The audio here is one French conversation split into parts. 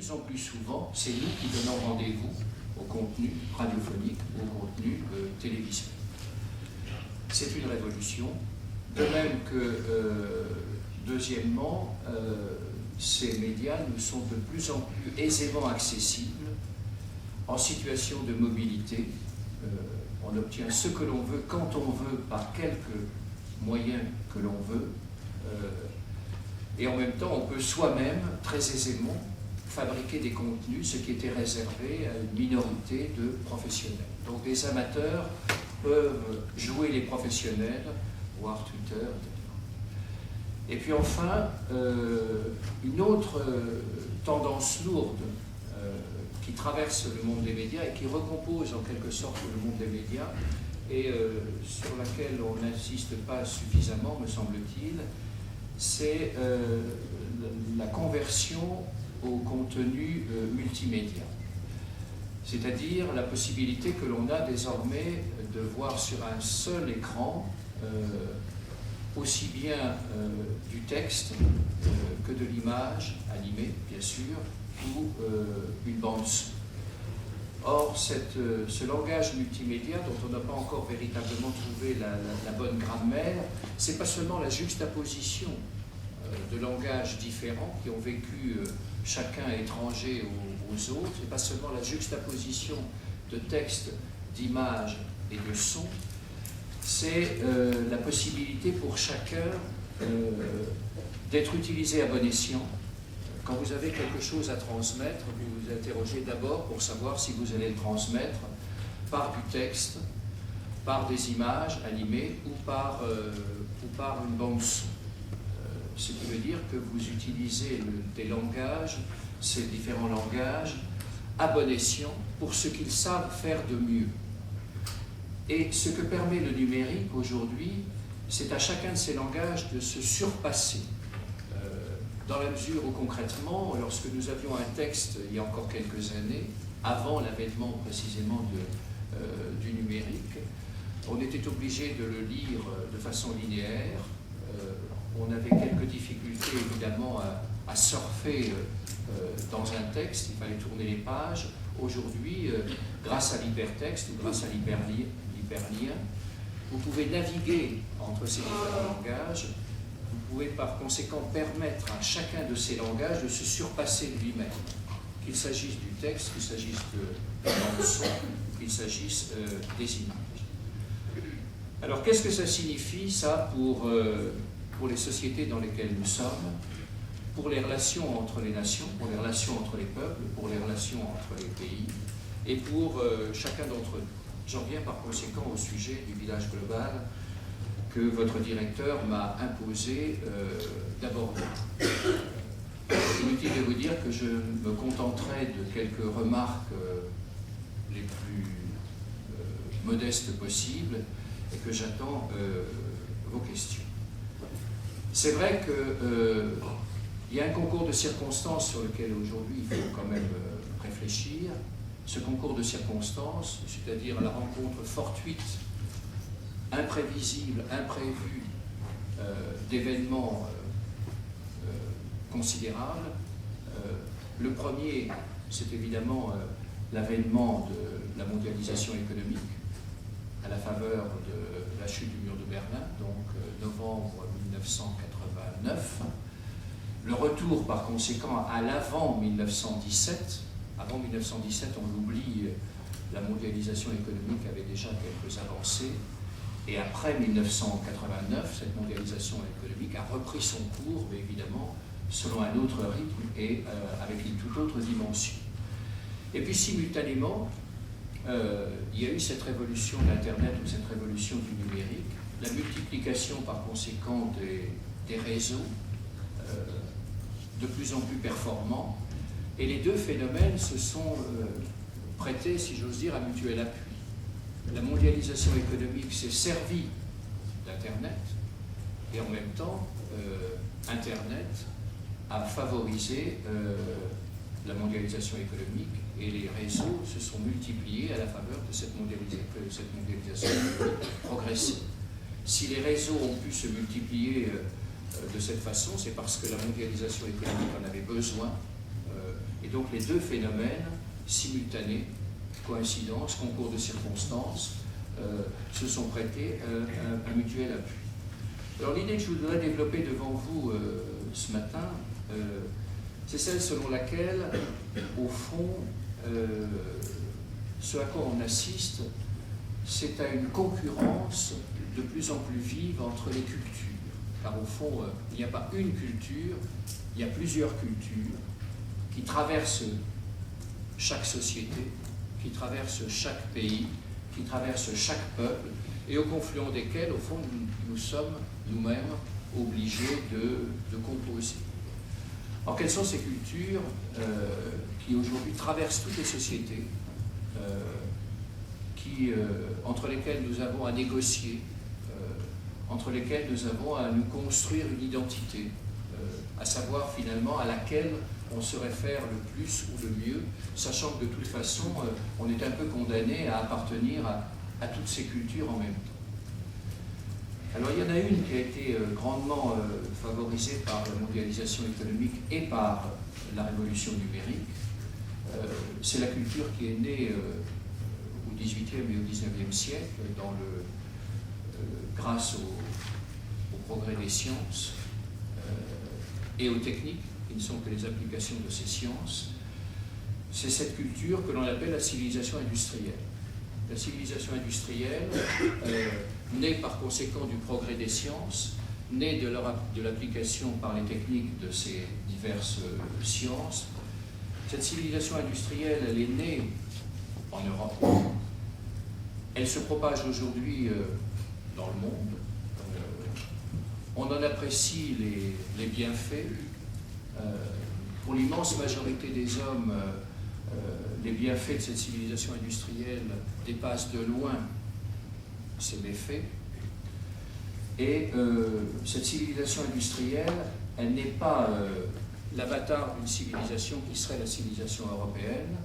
plus en plus souvent, c'est nous qui donnons rendez-vous au contenu radiophonique, au contenu télévisuel. C'est une révolution. De même que, deuxièmement, ces médias nous sont de plus en plus aisément accessibles en situation de mobilité. On obtient ce que l'on veut, quand on veut, par quelques moyens que l'on veut. Et en même temps, on peut soi-même, très aisément, fabriquer des contenus, ce qui était réservé à une minorité de professionnels. Donc des amateurs peuvent jouer les professionnels, voir Twitter, etc. Et puis enfin, une autre tendance lourde qui traverse le monde des médias et qui recompose en quelque sorte le monde des médias et sur laquelle on n'insiste pas suffisamment, me semble-t-il, c'est la conversion au contenu multimédia. C'est-à-dire la possibilité que l'on a désormais de voir sur un seul écran aussi bien du texte que de l'image animée, bien sûr, ou une bande son. Or, ce langage multimédia, dont on n'a pas encore véritablement trouvé la bonne grammaire, c'est pas seulement la juxtaposition de langages différents qui ont vécu chacun étranger aux autres, c'est pas seulement la juxtaposition de textes, d'images et de sons, c'est la possibilité pour chacun d'être utilisé à bon escient. Quand vous avez quelque chose à transmettre, vous vous interrogez d'abord pour savoir si vous allez le transmettre par du texte, par des images animées ou par une bande son. Ce qui veut dire que vous utilisez des langages, ces différents langages, à bon escient pour ce qu'ils savent faire de mieux. Et ce que permet le numérique aujourd'hui, c'est à chacun de ces langages de se surpasser. Dans la mesure où concrètement, lorsque nous avions un texte il y a encore quelques années, avant l'avènement précisément du numérique, on était obligé de le lire de façon linéaire. On avait quelques difficultés évidemment à surfer dans un texte, il fallait tourner les pages. Aujourd'hui, grâce à l'hypertexte ou grâce à l'hyperlien, vous pouvez naviguer entre ces différents langages. Vous pouvez par conséquent permettre à chacun de ces langages de se surpasser lui-même, qu'il s'agisse du texte, qu'il s'agisse de bande son, qu'il s'agisse des images. Alors qu'est-ce que ça signifie ça pour les sociétés dans lesquelles nous sommes, pour les relations entre les nations, pour les relations entre les peuples, pour les relations entre les pays et pour chacun d'entre nous? J'en viens par conséquent au sujet du village global que votre directeur m'a imposé d'aborder. Inutile de vous dire que je me contenterai de quelques remarques les plus modestes possibles et que j'attends vos questions. C'est vrai qu'il y a un concours de circonstances sur lequel aujourd'hui il faut quand même réfléchir. Ce concours de circonstances, c'est-à-dire la rencontre fortuite, imprévisible, imprévu d'événements considérables. Le premier, c'est évidemment l'avènement de la mondialisation économique à la faveur de la chute du mur de Berlin, donc novembre 1989. Le retour, par conséquent, à l'avant 1917. Avant 1917, on l'oublie, la mondialisation économique avait déjà quelques avancées. Et après 1989, cette mondialisation économique a repris son cours, mais évidemment, selon un autre rythme et avec une toute autre dimension. Et puis simultanément, il y a eu cette révolution d'Internet ou cette révolution du numérique, la multiplication par conséquent des réseaux de plus en plus performants, et les deux phénomènes se sont prêtés, si j'ose dire, à mutuel appui. La mondialisation économique s'est servie d'Internet, et en même temps, Internet a favorisé la mondialisation économique, et les réseaux se sont multipliés à la faveur de cette mondialisation progressive. Si les réseaux ont pu se multiplier de cette façon, c'est parce que la mondialisation économique en avait besoin. Et donc les deux phénomènes simultanés, coïncidence, concours de circonstances, se sont prêtés à un mutuel appui. Alors l'idée que je voudrais développer devant vous ce matin, c'est celle selon laquelle, au fond, ce à quoi on assiste, c'est à une concurrence de plus en plus vive entre les cultures. Car au fond, il n'y a pas une culture, il y a plusieurs cultures qui traversent chaque société, qui traversent chaque pays, qui traversent chaque peuple, et au confluent desquels, au fond, nous sommes nous-mêmes obligés de composer. Alors, quelles sont ces cultures qui aujourd'hui traversent toutes les sociétés, entre lesquelles nous avons à négocier, entre lesquelles nous avons à nous construire une identité, à savoir finalement à laquelle on se réfère le plus ou le mieux, sachant que de toute façon, on est un peu condamné à appartenir à toutes ces cultures en même temps. Alors il y en a une qui a été grandement favorisée par la mondialisation économique et par la révolution numérique. C'est la culture qui est née au XVIIIe et au XIXe siècle, grâce au progrès des sciences et aux techniques, qui ne sont que les applications de ces sciences. C'est cette culture que l'on appelle la civilisation industrielle. La civilisation industrielle, née par conséquent du progrès des sciences, née de l'application par les techniques de ces diverses sciences. Cette civilisation industrielle, elle est née en Europe. Elle se propage aujourd'hui dans le monde. On en apprécie les bienfaits. Pour l'immense majorité des hommes, les bienfaits de cette civilisation industrielle dépassent de loin ses méfaits. Et cette civilisation industrielle, elle n'est pas l'avatar d'une civilisation qui serait la civilisation européenne.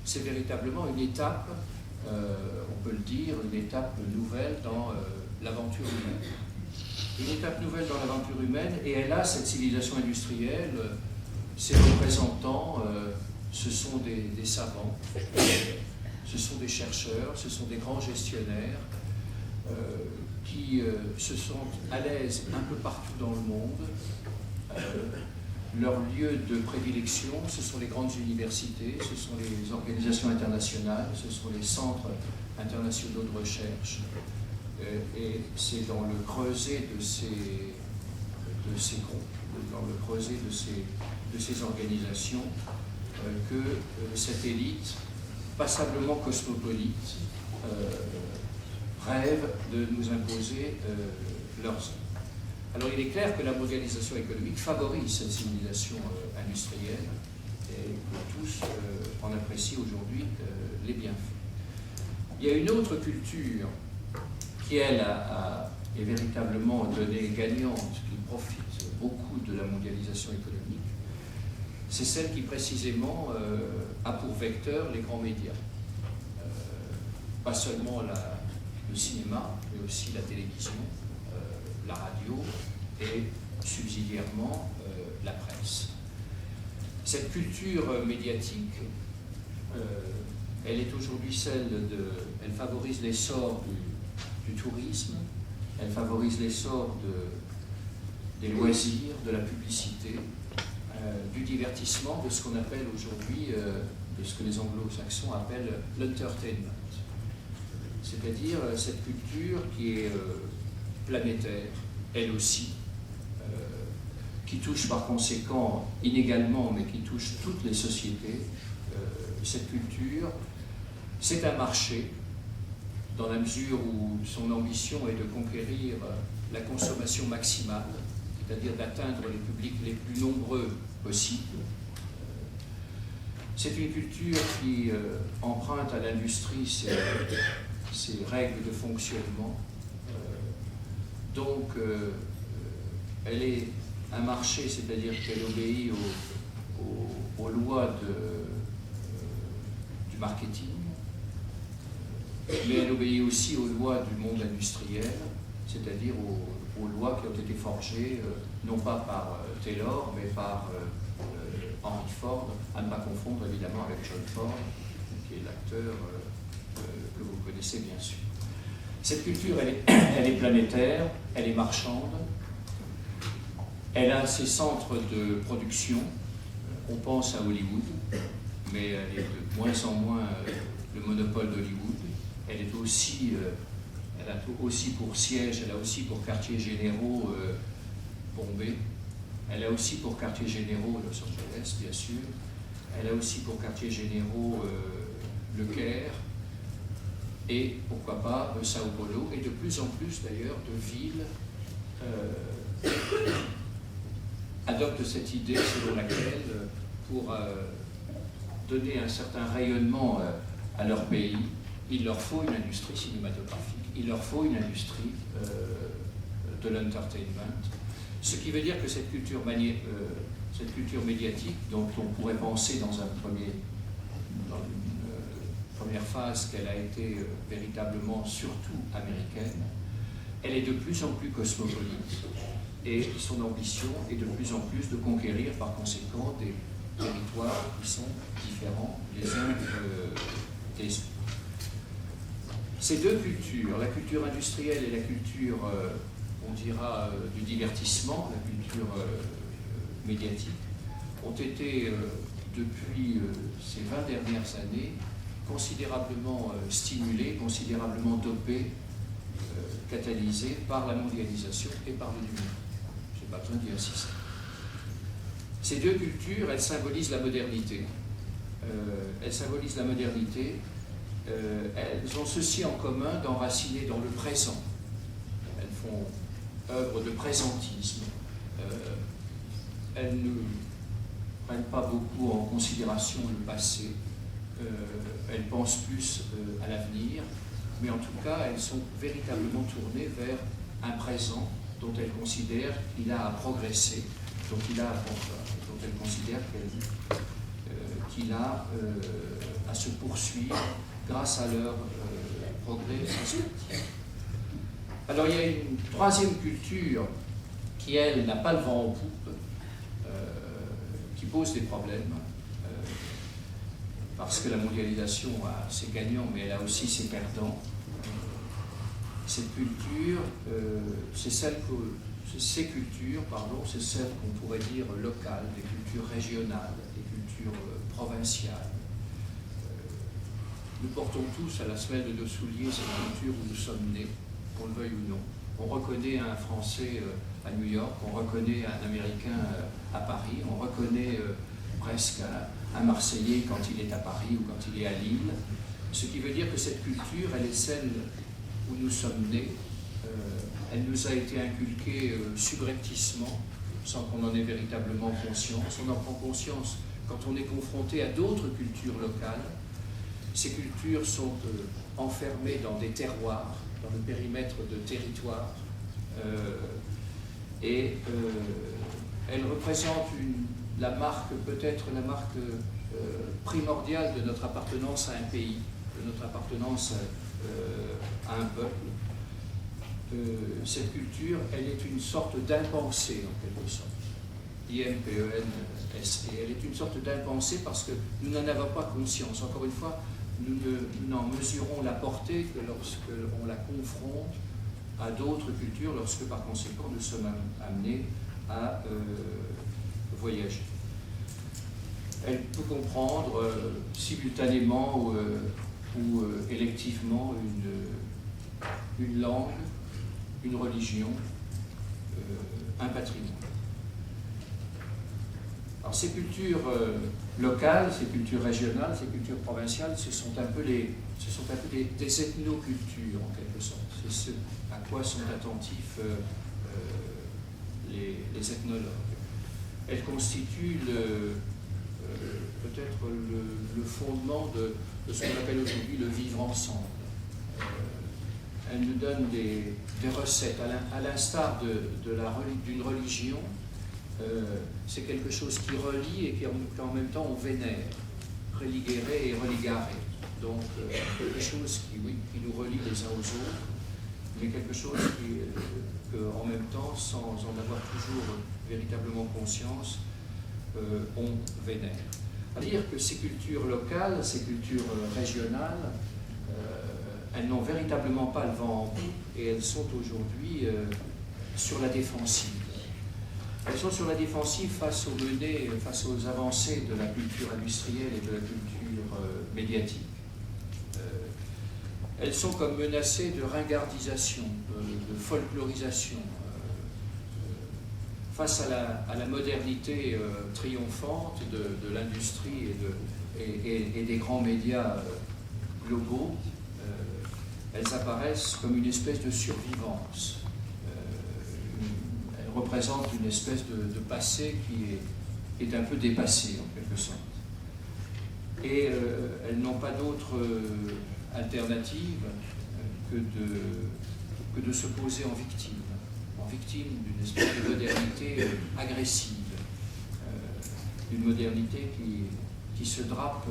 C'est véritablement une étape, on peut le dire, une étape nouvelle dans l'aventure humaine. Une étape nouvelle dans l'aventure humaine, et elle a, cette civilisation industrielle, ses représentants, ce sont des savants, ce sont des chercheurs, ce sont des grands gestionnaires qui se sentent à l'aise un peu partout dans le monde. Leur lieu de prédilection, ce sont les grandes universités, ce sont les organisations internationales, ce sont les centres internationaux de recherche. Et c'est dans le creuset de ces groupes, dans le creuset de ces organisations, que cette élite, passablement cosmopolite, rêve de nous imposer leurs œuvres. Alors il est clair que la mondialisation économique favorise cette civilisation industrielle et que tous en apprécient aujourd'hui les bienfaits. Il y a une autre culture qui, elle, est véritablement donnée gagnante, qui profite beaucoup de la mondialisation économique, c'est celle qui précisément a pour vecteur les grands médias. Pas seulement le cinéma, mais aussi la télévision, la radio et subsidiairement la presse. Cette culture médiatique, elle est aujourd'hui elle favorise l'essor du tourisme, elle favorise l'essor des loisirs, de la publicité, du divertissement, de ce qu'on appelle aujourd'hui, de ce que les anglo-saxons appellent l'entertainment. C'est-à-dire cette culture qui est planétaire, elle aussi, qui touche par conséquent inégalement, mais qui touche toutes les sociétés. Cette culture, c'est un marché, dans la mesure où son ambition est de conquérir la consommation maximale, c'est-à-dire d'atteindre les publics les plus nombreux possibles. C'est une culture qui emprunte à l'industrie ses règles de fonctionnement. Donc, elle est un marché, c'est-à-dire qu'elle obéit aux lois du marketing, mais elle obéit aussi aux lois du monde industriel, c'est-à-dire aux lois qui ont été forgées, non pas par Taylor, mais par Henry Ford, à ne pas confondre évidemment avec John Ford, qui est l'acteur que vous connaissez bien sûr. Cette culture, elle est planétaire, elle est marchande, elle a ses centres de production. On pense à Hollywood, mais elle est de moins en moins le monopole d'Hollywood. Elle a aussi pour siège, elle a aussi pour quartiers généraux Bombay, elle a aussi pour quartiers généraux Los Angeles, bien sûr, elle a aussi pour quartiers généraux le Caire, et pourquoi pas Sao Paulo, et de plus en plus d'ailleurs de villes adoptent cette idée selon laquelle pour donner un certain rayonnement à leur pays, il leur faut une industrie cinématographique, il leur faut une industrie de l'entertainment, ce qui veut dire que cette culture médiatique, dont on pourrait penser dans une première phase qu'elle a été véritablement surtout américaine, elle est de plus en plus cosmopolite, et son ambition est de plus en plus de conquérir par conséquent des territoires qui sont différents les uns des autres. Ces deux cultures, la culture industrielle et la culture, on dira, du divertissement, la culture médiatique, ont été, depuis ces 20 dernières années, considérablement stimulées, considérablement dopées, catalysées par la mondialisation et par le numérique. Je n'ai pas besoin d'y insister. Ces deux cultures, elles symbolisent la modernité. Elles ont ceci en commun d'enraciner dans le présent. Elles font œuvre de présentisme. Elles ne prennent pas beaucoup en considération le passé. Elles pensent plus à l'avenir. Mais en tout cas, elles sont véritablement tournées vers un présent dont elles considèrent qu'il a à progresser, dont il a à dont elles considèrent qu'il a à se poursuivre grâce à leur progrès respectif. Alors il y a une troisième culture qui, elle, n'a pas le vent en poupe, qui pose des problèmes, parce que la mondialisation a ses gagnants, mais elle a aussi ses perdants. Cette culture, c'est ces cultures, c'est celles qu'on pourrait dire locales, des cultures régionales, des cultures provinciales. Nous portons tous à la semelle de nos souliers cette culture où nous sommes nés, qu'on le veuille ou non. On reconnaît un Français à New York, on reconnaît un Américain à Paris, on reconnaît presque un Marseillais quand il est à Paris ou quand il est à Lille. Ce qui veut dire que cette culture, elle est celle où nous sommes nés. Elle nous a été inculquée subrepticement, sans qu'on en ait véritablement conscience. On en prend conscience quand on est confronté à d'autres cultures locales. Ces cultures sont enfermées dans des terroirs, dans le périmètre de territoire, et elles représentent peut-être la marque primordiale de notre appartenance à un pays, de notre appartenance à un peuple. Cette culture, elle est une sorte d'impensée en quelque sorte. I-M-P-E-N-S-E. Elle est une sorte d'impensée parce que nous n'en avons pas conscience. Encore une fois, nous n'en mesurons la portée que lorsque on la confronte à d'autres cultures, lorsque par conséquent nous sommes amenés à voyager. Elle peut comprendre simultanément ou électivement une langue, une religion, un patrimoine. Alors ces cultures locales, ces cultures régionales, ces cultures provinciales, ce sont un peu des ethnocultures en quelque sorte. C'est ce à quoi sont attentifs les ethnologues. Elles constituent peut-être le fondement de ce qu'on appelle aujourd'hui le vivre ensemble. Elle nous donne des recettes, à l'instar d'une religion. C'est quelque chose qui relie et qu'en même temps on vénère, religere et religare. Donc quelque chose qui nous relie les uns aux autres mais quelque chose que, en même temps, sans en avoir toujours véritablement conscience, on vénère. C'est-à-dire que ces cultures locales, ces cultures régionales, elles n'ont véritablement pas le vent en poupe et elles sont aujourd'hui sur la défensive. Elles sont sur la défensive face aux menées, face aux avancées de la culture industrielle et de la culture médiatique. Elles sont comme menacées de ringardisation, de folklorisation, face à la modernité triomphante de l'industrie et des grands médias globaux. Elles apparaissent comme une espèce de survivance. Elles représentent une espèce de passé qui est un peu dépassé en quelque sorte. Et elles n'ont pas d'autre alternative que de se poser en victime d'une espèce de modernité agressive, d'une modernité qui se drape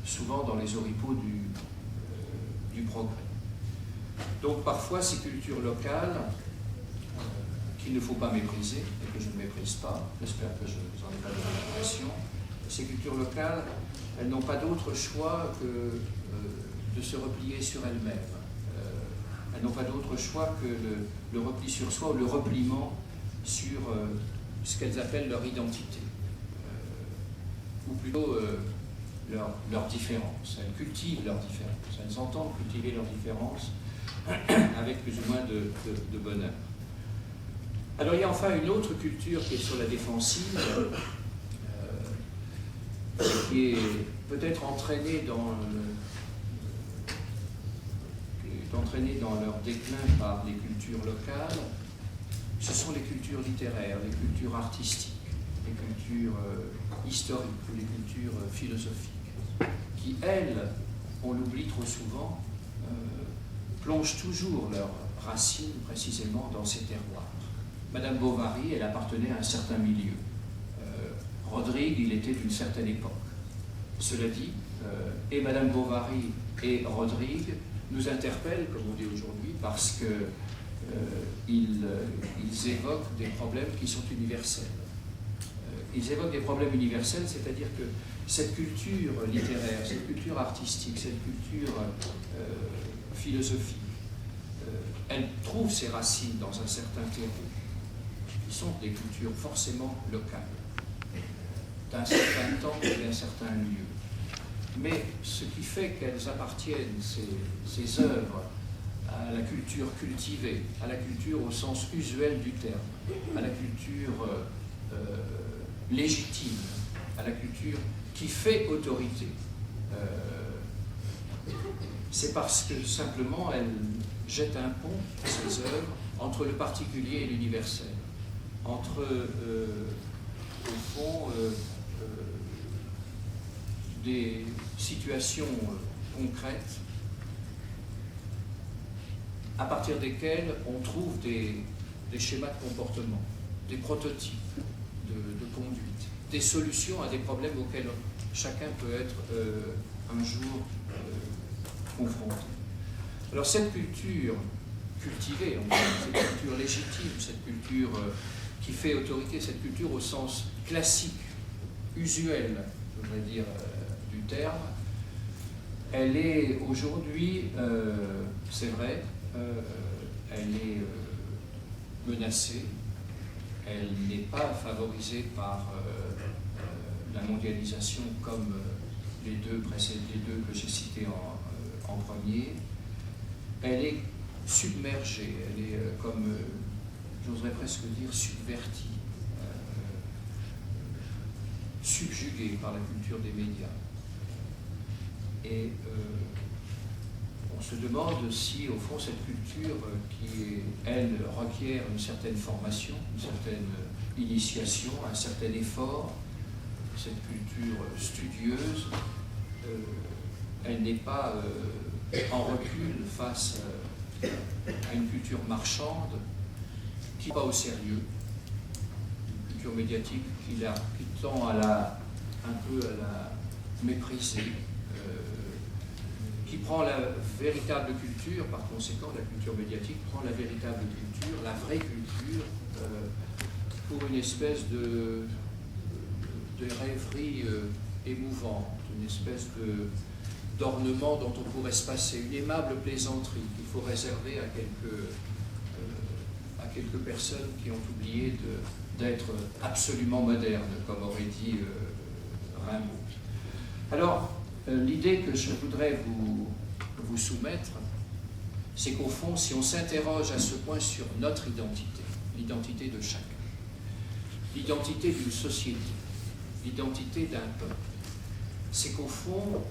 souvent dans les oripeaux du progrès. Donc parfois ces cultures locales, qu'il ne faut pas mépriser, et que je ne méprise pas, j'espère que je ne vous en ai pas donné l'impression, ces cultures locales, elles n'ont pas d'autre choix que de se replier sur elles-mêmes. Elles n'ont pas d'autre choix que le repli sur soi ou le repliement sur ce qu'elles appellent leur identité, ou plutôt leur différence. Elles cultivent leur différence, elles entendent cultiver leur différence avec plus ou moins de bonheur. Alors il y a enfin une autre culture qui est sur la défensive, qui est peut-être entraînée dans leur déclin par les cultures locales. Ce sont les cultures littéraires, les cultures artistiques, les cultures historiques ou les cultures philosophiques, qui, elles, on l'oublie trop souvent, plongent toujours leurs racines précisément dans ces terroirs. Madame Bovary, elle appartenait à un certain milieu. Rodrigue, il était d'une certaine époque. Cela dit, et Madame Bovary et Rodrigue nous interpellent, comme on dit aujourd'hui, parce qu'ils évoquent des problèmes qui sont universels. Ils évoquent des problèmes universels, c'est-à-dire que cette culture littéraire, cette culture artistique, cette culture philosophique, elle trouve ses racines dans un certain terreau. Ils sont des cultures forcément locales, d'un certain temps et d'un certain lieu. Mais ce qui fait qu'elles appartiennent, ces œuvres, à la culture cultivée, à la culture au sens usuel du terme, à la culture légitime, à la culture qui fait autorité, c'est parce que simplement elles jettent un pont, ces œuvres, entre le particulier et l'universel, entre, au fond, des situations concrètes à partir desquelles on trouve des schémas de comportement, des prototypes de conduite, des solutions à des problèmes auxquels chacun peut être un jour confronté. Alors cette culture cultivée, cette culture légitime, cette culture qui fait autorité, cette culture au sens classique, usuel, je voudrais dire, du terme, elle est aujourd'hui, c'est vrai, elle est menacée, elle n'est pas favorisée par la mondialisation comme les deux que j'ai cités en premier. Elle est submergée, elle est comme, j'oserais presque dire, subvertie, subjuguée par la culture des médias. Et on se demande si, au fond, cette culture qui, elle, requiert une certaine formation, une certaine initiation, un certain effort, cette culture studieuse, elle n'est pas en recul face à une culture marchande qui n'est pas au sérieux, une culture médiatique qui tend un peu à la mépriser, qui prend la véritable culture, par conséquent la culture médiatique prend la véritable culture, la vraie culture, pour une espèce de rêverie émouvante, une espèce d'ornement dont on pourrait se passer, une aimable plaisanterie qu'il faut réserver à quelques personnes qui ont oublié d'être absolument modernes, comme aurait dit Rimbaud. Alors, l'idée que je voudrais vous soumettre, c'est qu'au fond, si on s'interroge à ce point sur notre identité, l'identité de chacun, l'identité d'une société, l'identité d'un peuple, c'est qu'au fond,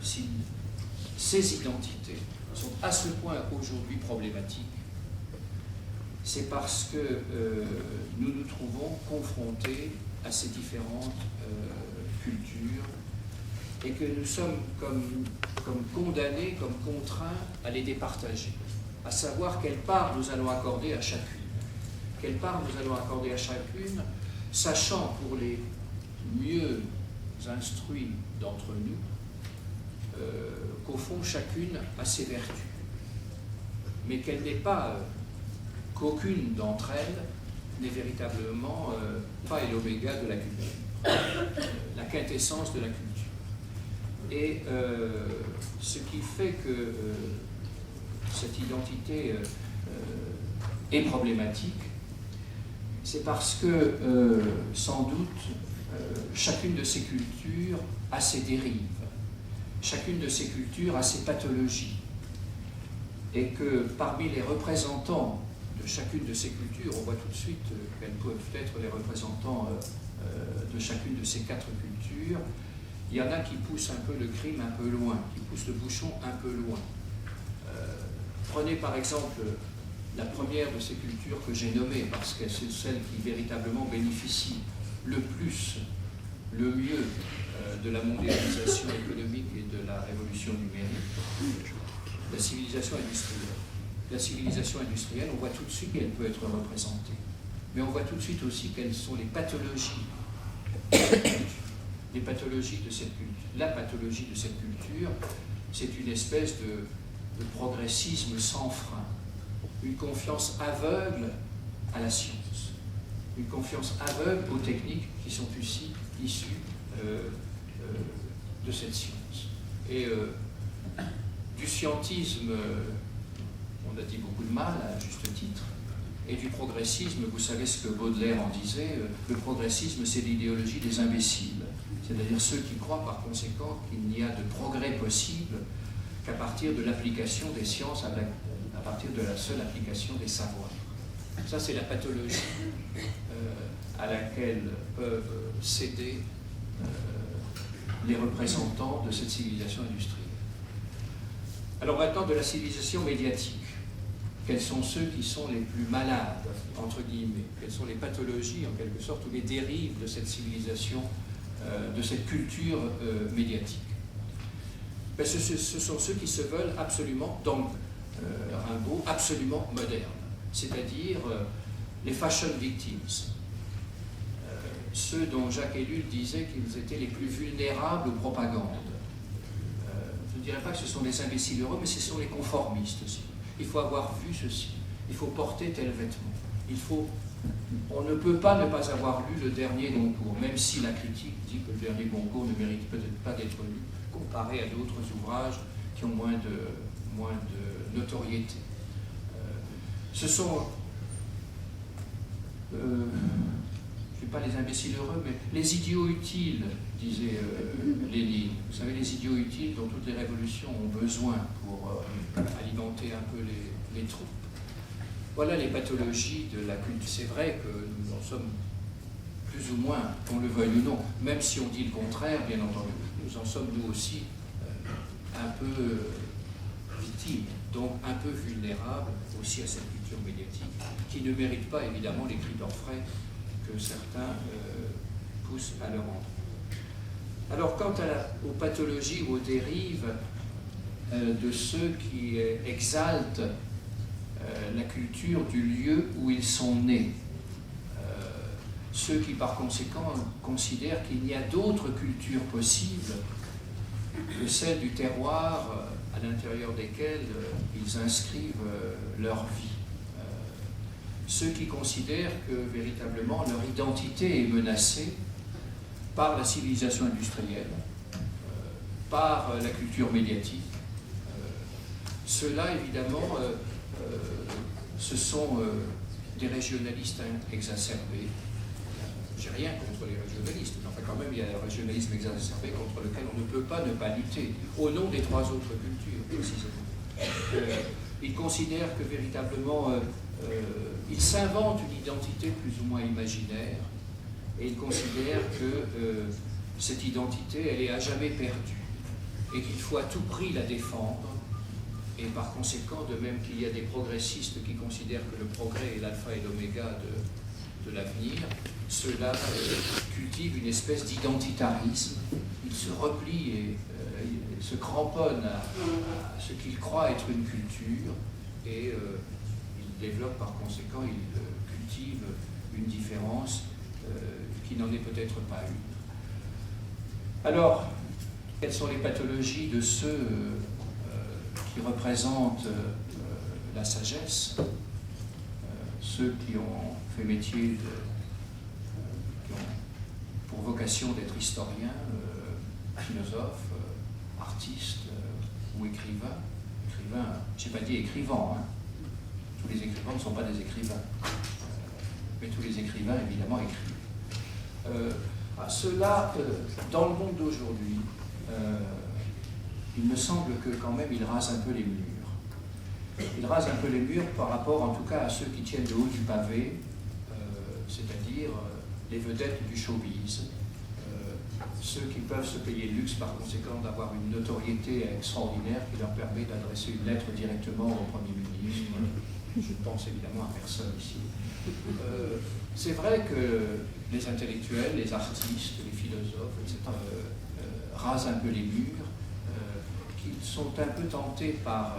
si ces identités sont à ce point aujourd'hui problématiques, c'est parce que nous nous trouvons confrontés à ces différentes cultures et que nous sommes comme condamnés, comme contraints à les départager, à savoir quelle part nous allons accorder à chacune. Quelle part nous allons accorder à chacune, sachant pour les mieux instruits d'entre nous qu'au fond chacune a ses vertus, mais qu'elle n'est pas, qu'aucune d'entre elles n'est véritablement pas et l'oméga de la culture, la quintessence de la culture. Et ce qui fait que cette identité est problématique, c'est parce que, sans doute, chacune de ces cultures a ses dérives, chacune de ces cultures a ses pathologies, et que parmi les représentants de chacune de ces cultures, on voit tout de suite qu'elles peuvent être les représentants de chacune de ces quatre cultures. Il y en a qui poussent un peu le crime un peu loin, qui poussent le bouchon un peu loin. Prenez par exemple la première de ces cultures que j'ai nommées, parce que c'est celle qui véritablement bénéficie le plus, le mieux de la mondialisation économique et de la révolution numérique, la civilisation industrielle. La civilisation industrielle, on voit tout de suite qu'elle peut être représentée, mais on voit tout de suite aussi quelles sont les pathologies de cette culture. Les pathologies de cette culture. La pathologie de cette culture, c'est une espèce de progressisme sans frein, une confiance aveugle à la science, une confiance aveugle aux techniques qui sont issues de cette science. Et du scientisme, on a dit beaucoup de mal, à juste titre, et du progressisme, vous savez ce que Baudelaire en disait, le progressisme c'est l'idéologie des imbéciles, c'est-à-dire ceux qui croient par conséquent qu'il n'y a de progrès possible qu'à partir de l'application des sciences, à partir de la seule application des savoirs. Ça c'est la pathologie à laquelle peuvent céder les représentants de cette civilisation industrielle. Alors maintenant de la civilisation médiatique. Quels sont ceux qui sont les plus malades, entre guillemets? Quelles sont les pathologies, en quelque sorte, ou les dérives de cette civilisation, de cette culture médiatique? Ben, ce sont ceux qui se veulent absolument, dans Rimbaud, absolument modernes, c'est-à-dire les fashion victims, ceux dont Jacques Ellul disait qu'ils étaient les plus vulnérables aux propagandes. Je ne dirais pas que ce sont des imbéciles heureux, mais ce sont les conformistes aussi. Il faut avoir vu ceci, il faut porter tel vêtement, on ne peut pas ne pas avoir lu le dernier Goncourt, même si la critique dit que le dernier Goncourt ne mérite peut-être pas d'être lu, comparé à d'autres ouvrages qui ont moins de notoriété. Ce sont, je ne dis pas les imbéciles heureux, mais les idiots utiles, disait Lénine. Vous savez, les idiots utiles dont toutes les révolutions ont besoin pour alimenter un peu les troupes. Voilà les pathologies de la culture. C'est vrai que nous en sommes plus ou moins, qu'on le veuille ou non, même si on dit le contraire, bien entendu, nous en sommes nous aussi un peu victimes, donc un peu vulnérables aussi à cette culture médiatique, qui ne mérite pas évidemment les cris d'orfraie que certains poussent à leur endroit. Alors, quant aux pathologies ou aux dérives de ceux qui exaltent la culture du lieu où ils sont nés, ceux qui, par conséquent, considèrent qu'il n'y a d'autres cultures possibles que celle du terroir à l'intérieur desquels ils inscrivent leur vie. Ceux qui considèrent que véritablement leur identité est menacée par la civilisation industrielle, par la culture médiatique. Ceux-là, évidemment, ce sont des régionalistes exacerbés. J'ai rien contre les régionalistes, mais enfin quand même il y a un régionalisme exacerbé contre lequel on ne peut pas ne pas lutter, au nom des trois autres cultures, précisément. Ils considèrent que véritablement, ils s'inventent une identité plus ou moins imaginaire, et ils considèrent que cette identité, elle est à jamais perdue, et qu'il faut à tout prix la défendre, et par conséquent, de même qu'il y a des progressistes qui considèrent que le progrès est l'alpha et l'oméga de l'avenir, ceux-là cultivent une espèce d'identitarisme. Ils se replient et se cramponnent à ce qu'ils croient être une culture, et ils développent par conséquent, ils cultivent une différence qui n'en est peut-être pas une. Alors, quelles sont les pathologies de ceux qui représentent la sagesse, ceux qui ont fait métier, qui ont pour vocation d'être historiens, philosophes, artistes ou écrivains. Écrivains, je n'ai pas dit écrivants, hein. Tous les écrivains ne sont pas des écrivains, mais tous les écrivains évidemment écrivent. Ceux-là, dans le monde d'aujourd'hui, il me semble que quand même ils rasent un peu les murs. Ils rasent un peu les murs par rapport en tout cas à ceux qui tiennent le haut du pavé, c'est-à-dire les vedettes du showbiz, ceux qui peuvent se payer le luxe par conséquent d'avoir une notoriété extraordinaire qui leur permet d'adresser une lettre directement au Premier ministre. Je pense évidemment à personne ici. C'est vrai que les intellectuels, les artistes, les philosophes, etc., rasent un peu les murs, qu'ils sont un peu tentés par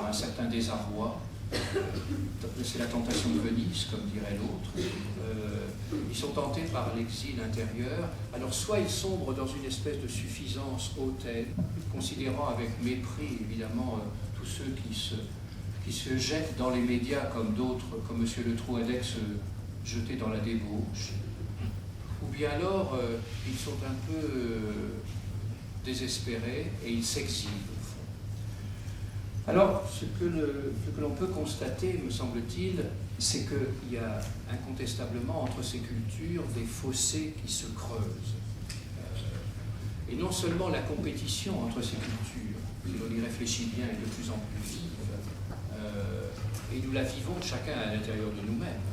un certain désarroi. C'est la tentation de Venise, comme dirait l'autre. Ils sont tentés par l'exil intérieur. Alors soit ils sombrent dans une espèce de suffisance hautaine, considérant avec mépris évidemment tous ceux qui se jettent dans les médias comme d'autres, comme M. Le Trouadec se jeter dans la débauche. Ou bien alors ils sont un peu désespérés et ils s'exilent. Alors, ce que l'on peut constater, me semble-t-il, c'est qu'il y a incontestablement entre ces cultures des fossés qui se creusent. Et non seulement la compétition entre ces cultures, si l'on y réfléchit bien, est de plus en plus vive, et nous la vivons chacun à l'intérieur de nous-mêmes,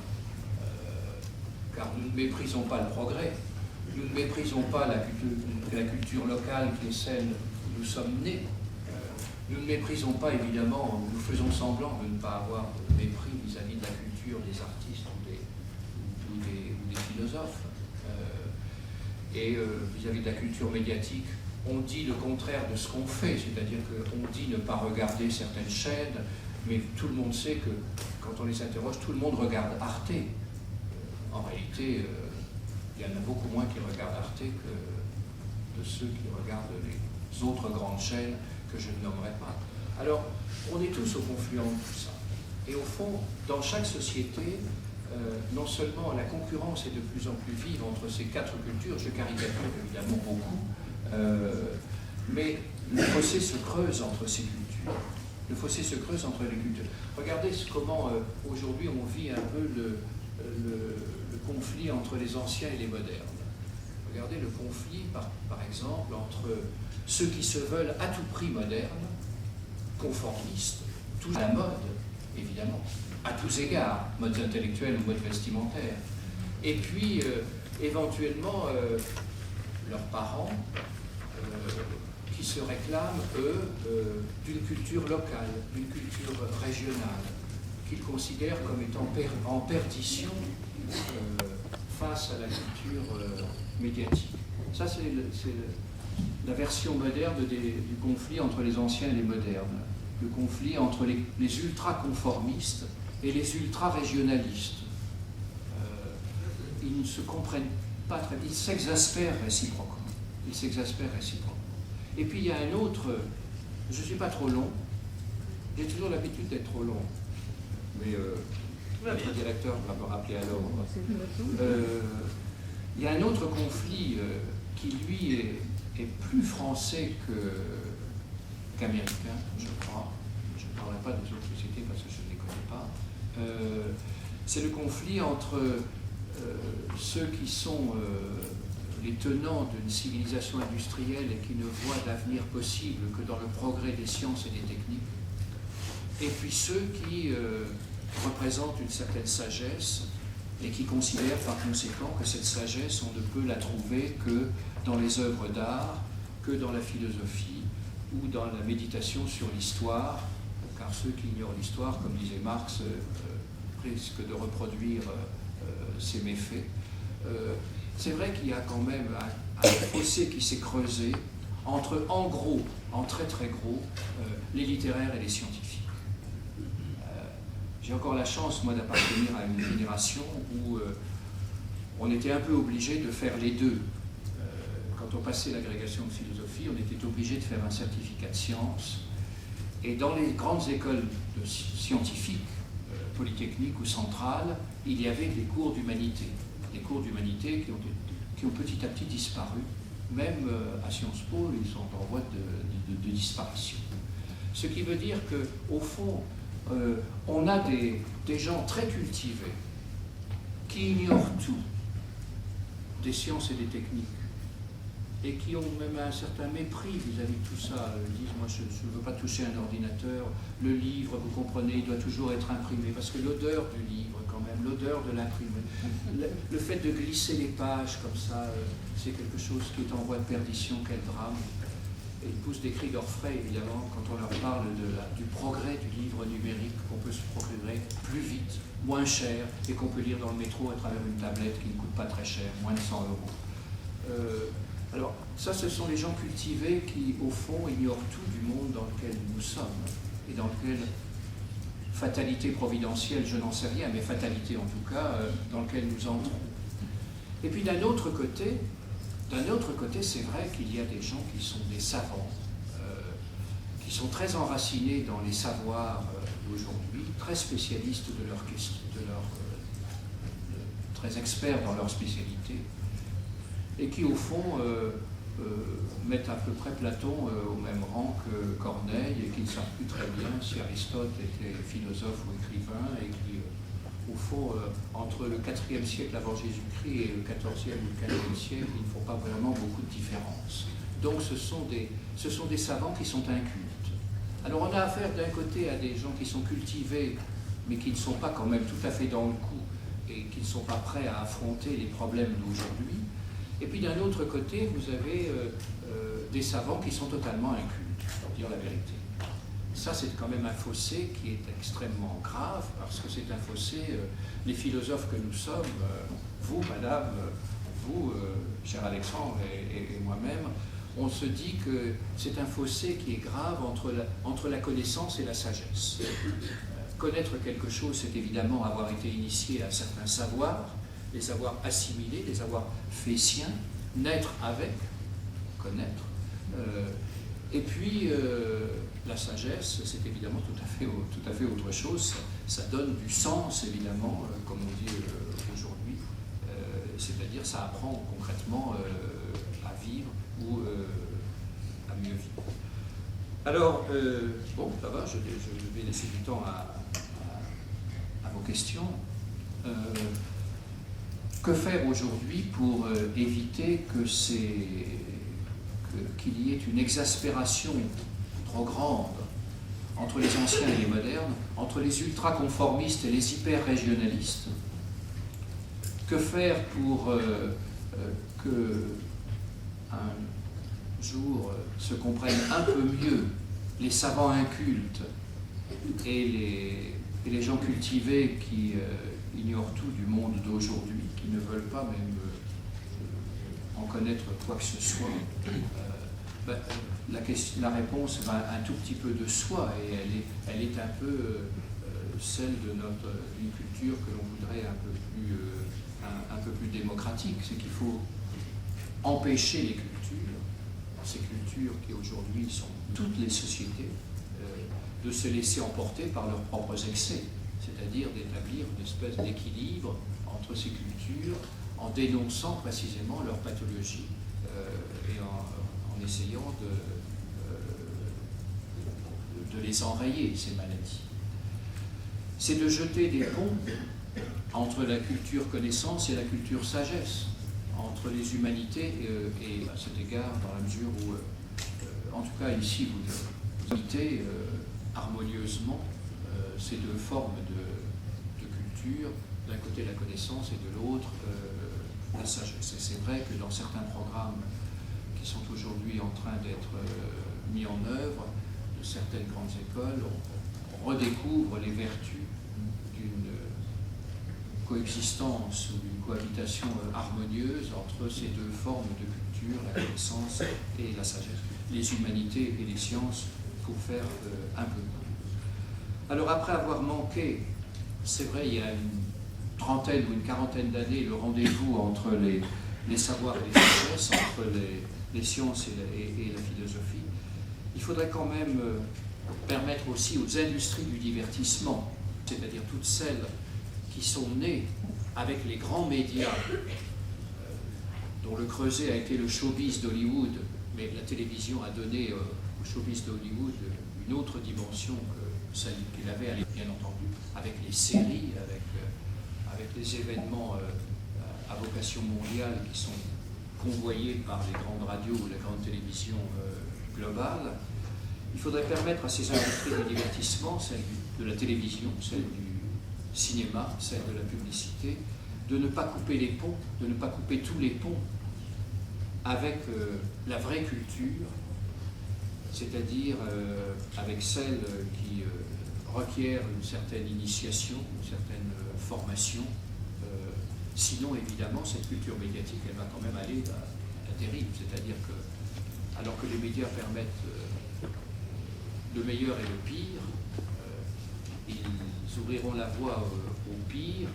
car nous ne méprisons pas le progrès, nous ne méprisons pas la culture locale qui est celle où nous sommes nés. Nous ne méprisons pas, évidemment, nous faisons semblant de ne pas avoir de mépris vis-à-vis de la culture des artistes ou des philosophes. Et vis-à-vis de la culture médiatique, on dit le contraire de ce qu'on fait, c'est-à-dire qu'on dit ne pas regarder certaines chaînes, mais tout le monde sait que, quand on les interroge, tout le monde regarde Arte. En réalité, il y en a beaucoup moins qui regardent Arte que de ceux qui regardent les autres grandes chaînes que je ne nommerai pas. Alors, on est tous au confluent de tout ça. Et au fond, dans chaque société, non seulement la concurrence est de plus en plus vive entre ces quatre cultures, je caricature évidemment beaucoup, mais le fossé se creuse entre ces cultures. Le fossé se creuse entre les cultures. Regardez comment aujourd'hui on vit un peu le conflit entre les anciens et les modernes. Regardez le conflit, par exemple, entre ceux qui se veulent à tout prix modernes, conformistes, tout à la mode, évidemment, à tous égards, modes intellectuels ou modes vestimentaires, et puis, éventuellement, leurs parents, qui se réclament, eux, d'une culture locale, d'une culture régionale, qu'ils considèrent comme étant en perdition face à la culture médiatique. Ça, c'est la version moderne du conflit entre les anciens et les modernes. Le conflit entre les ultra-conformistes et les ultra-régionalistes. Ils ne se comprennent pas très bien, ils s'exaspèrent réciproquement. ils s'exaspèrent réciproquement. Et puis il y a un autre, je ne suis pas trop long, j'ai toujours l'habitude d'être trop long, mais notre directeur va me rappeler à l'ordre. Il y a un autre conflit qui lui est plus français qu'américain, je crois. Je ne parlerai pas des autres sociétés parce que je ne les connais pas. C'est le conflit entre ceux qui sont les tenants d'une civilisation industrielle et qui ne voient d'avenir possible que dans le progrès des sciences et des techniques, et puis ceux qui représentent une certaine sagesse et qui considèrent par conséquent que cette sagesse, on ne peut la trouver que dans les œuvres d'art, que dans la philosophie ou dans la méditation sur l'histoire, car ceux qui ignorent l'histoire, comme disait Marx, risquent de reproduire ses méfaits. C'est vrai qu'il y a quand même un fossé qui s'est creusé entre, en gros, en très très gros, les littéraires et les scientifiques. J'ai encore la chance, moi, d'appartenir à une génération où on était un peu obligé de faire les deux. Quand on passait l'agrégation de philosophie, on était obligé de faire un certificat de sciences. Et dans les grandes écoles scientifiques, polytechniques ou centrales, il y avait des cours d'humanité. Des cours d'humanité qui ont petit à petit disparu. Même à Sciences Po, ils sont en voie de disparition. Ce qui veut dire qu'au fond, on a des gens très cultivés qui ignorent tout des sciences et des techniques et qui ont même un certain mépris vis-à-vis de tout ça. Ils disent, moi je ne veux pas toucher un ordinateur, le livre, vous comprenez, il doit toujours être imprimé, parce que l'odeur du livre quand même, l'odeur de l'imprimé, le fait de glisser les pages comme ça, c'est quelque chose qui est en voie de perdition, quel drame. Et ils poussent des cris d'orfraie, évidemment, quand on leur parle du progrès du livre numérique, qu'on peut se procurer plus vite, moins cher, et qu'on peut lire dans le métro à travers une tablette qui ne coûte pas très cher, moins de 100 €. Alors, ça, ce sont les gens cultivés qui, au fond, ignorent tout du monde dans lequel nous sommes, et dans lequel, fatalité providentielle, je n'en sais rien, mais fatalité en tout cas, dans lequel nous entrons. Et puis d'un autre côté, c'est vrai qu'il y a des gens qui sont des savants, qui sont très enracinés dans les savoirs d'aujourd'hui, très spécialistes de leur question, très experts dans leur spécialité, et qui au fond mettent à peu près Platon au même rang que Corneille, et qui ne savent plus très bien si Aristote était philosophe ou écrivain, et qui au fond, entre le IVe siècle avant Jésus-Christ et le XIVe ou le XVe siècle, il ne faut pas vraiment beaucoup de différence. Donc ce sont des savants qui sont incultes. Alors on a affaire d'un côté à des gens qui sont cultivés, mais qui ne sont pas quand même tout à fait dans le coup, et qui ne sont pas prêts à affronter les problèmes d'aujourd'hui. Et puis d'un autre côté, vous avez des savants qui sont totalement incultes, pour dire la vérité. Ça, c'est quand même un fossé qui est extrêmement grave, parce que c'est un fossé, les philosophes que nous sommes, vous, madame, vous, cher Alexandre, et moi-même, on se dit que c'est un fossé qui est grave entre la connaissance et la sagesse. Connaître quelque chose, c'est évidemment avoir été initié à certains savoirs, les avoir assimilés, les avoir fait siens, naître avec, connaître, et puis la sagesse, c'est évidemment tout à fait autre chose. Ça donne du sens, évidemment, comme on dit aujourd'hui, c'est-à-dire ça apprend concrètement à vivre ou à mieux vivre. Alors, bon, ça va, je vais laisser du temps à vos questions. Que faire aujourd'hui pour éviter qu'il y ait une exaspération trop grande entre les anciens et les modernes, entre les ultra-conformistes et les hyper-régionalistes? Que faire pour que un jour se comprennent un peu mieux les savants incultes et les gens cultivés qui ignorent tout du monde d'aujourd'hui, qui ne veulent pas même en connaître quoi que ce soit? La réponse va un tout petit peu de soi, et elle est un peu celle d'une culture que l'on voudrait un peu plus démocratique. C'est qu'il faut empêcher les cultures. cultures, ces cultures qui aujourd'hui sont toutes les sociétés, de se laisser emporter par leurs propres excès, c'est-à-dire d'établir une espèce d'équilibre entre ces cultures en dénonçant précisément leur pathologie et en essayant de les enrayer, ces maladies. C'est de jeter des ponts entre la culture connaissance et la culture sagesse, entre les humanités et à cet égard, dans la mesure où, en tout cas ici, vous imitez harmonieusement ces deux formes de culture, d'un côté la connaissance et de l'autre la sagesse. Et c'est vrai que dans certains programmes qui sont aujourd'hui en train d'être mis en œuvre, de certaines grandes écoles, on redécouvre les vertus d'une coexistence ou d'une cohabitation harmonieuse entre ces deux formes de culture, la connaissance et la sagesse, les humanités et les sciences, pour faire un peu. Alors après avoir manqué, c'est vrai, il y a une trentaine ou une quarantaine d'années, le rendez-vous entre les savoirs et les sagesses, entre les sciences et la philosophie, il faudrait quand même permettre aussi aux industries du divertissement, c'est-à-dire toutes celles qui sont nées avec les grands médias, dont le creuset a été le showbiz d'Hollywood, mais la télévision a donné au showbiz d'Hollywood une autre dimension que celle qu'il avait, bien entendu, avec les séries, avec les événements à vocation mondiale qui sont convoyés par les grandes radios ou la grande télévision globale. Il faudrait permettre à ces industries de divertissement, celle de la télévision, celle du cinéma, celle de la publicité, de ne pas couper les ponts, de ne pas couper tous les ponts avec la vraie culture, c'est-à-dire avec celle qui requiert une certaine initiation, une certaine formation. Sinon, évidemment, cette culture médiatique, elle va quand même aller à terrible. C'est-à-dire que, alors que les médias permettent le meilleur et le pire, ils ouvriront la voie au pire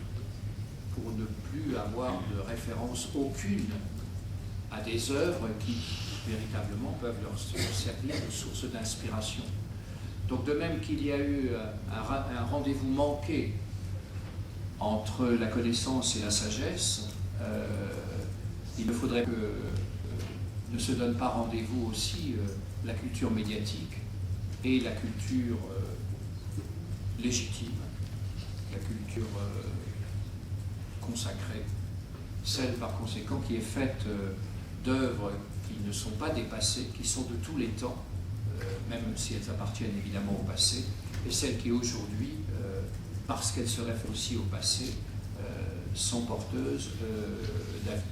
pour ne plus avoir de référence aucune à des œuvres qui, véritablement, peuvent leur servir de source d'inspiration. Donc, de même qu'il y a eu un rendez-vous manqué entre la connaissance et la sagesse, il ne faudrait que ne se donne pas rendez-vous aussi la culture médiatique et la culture légitime, la culture consacrée, celle par conséquent qui est faite d'œuvres qui ne sont pas dépassées, qui sont de tous les temps, même si elles appartiennent évidemment au passé, et celles qui aujourd'hui, parce qu'elles se réfèrent aussi au passé, sont porteuses d'avenir.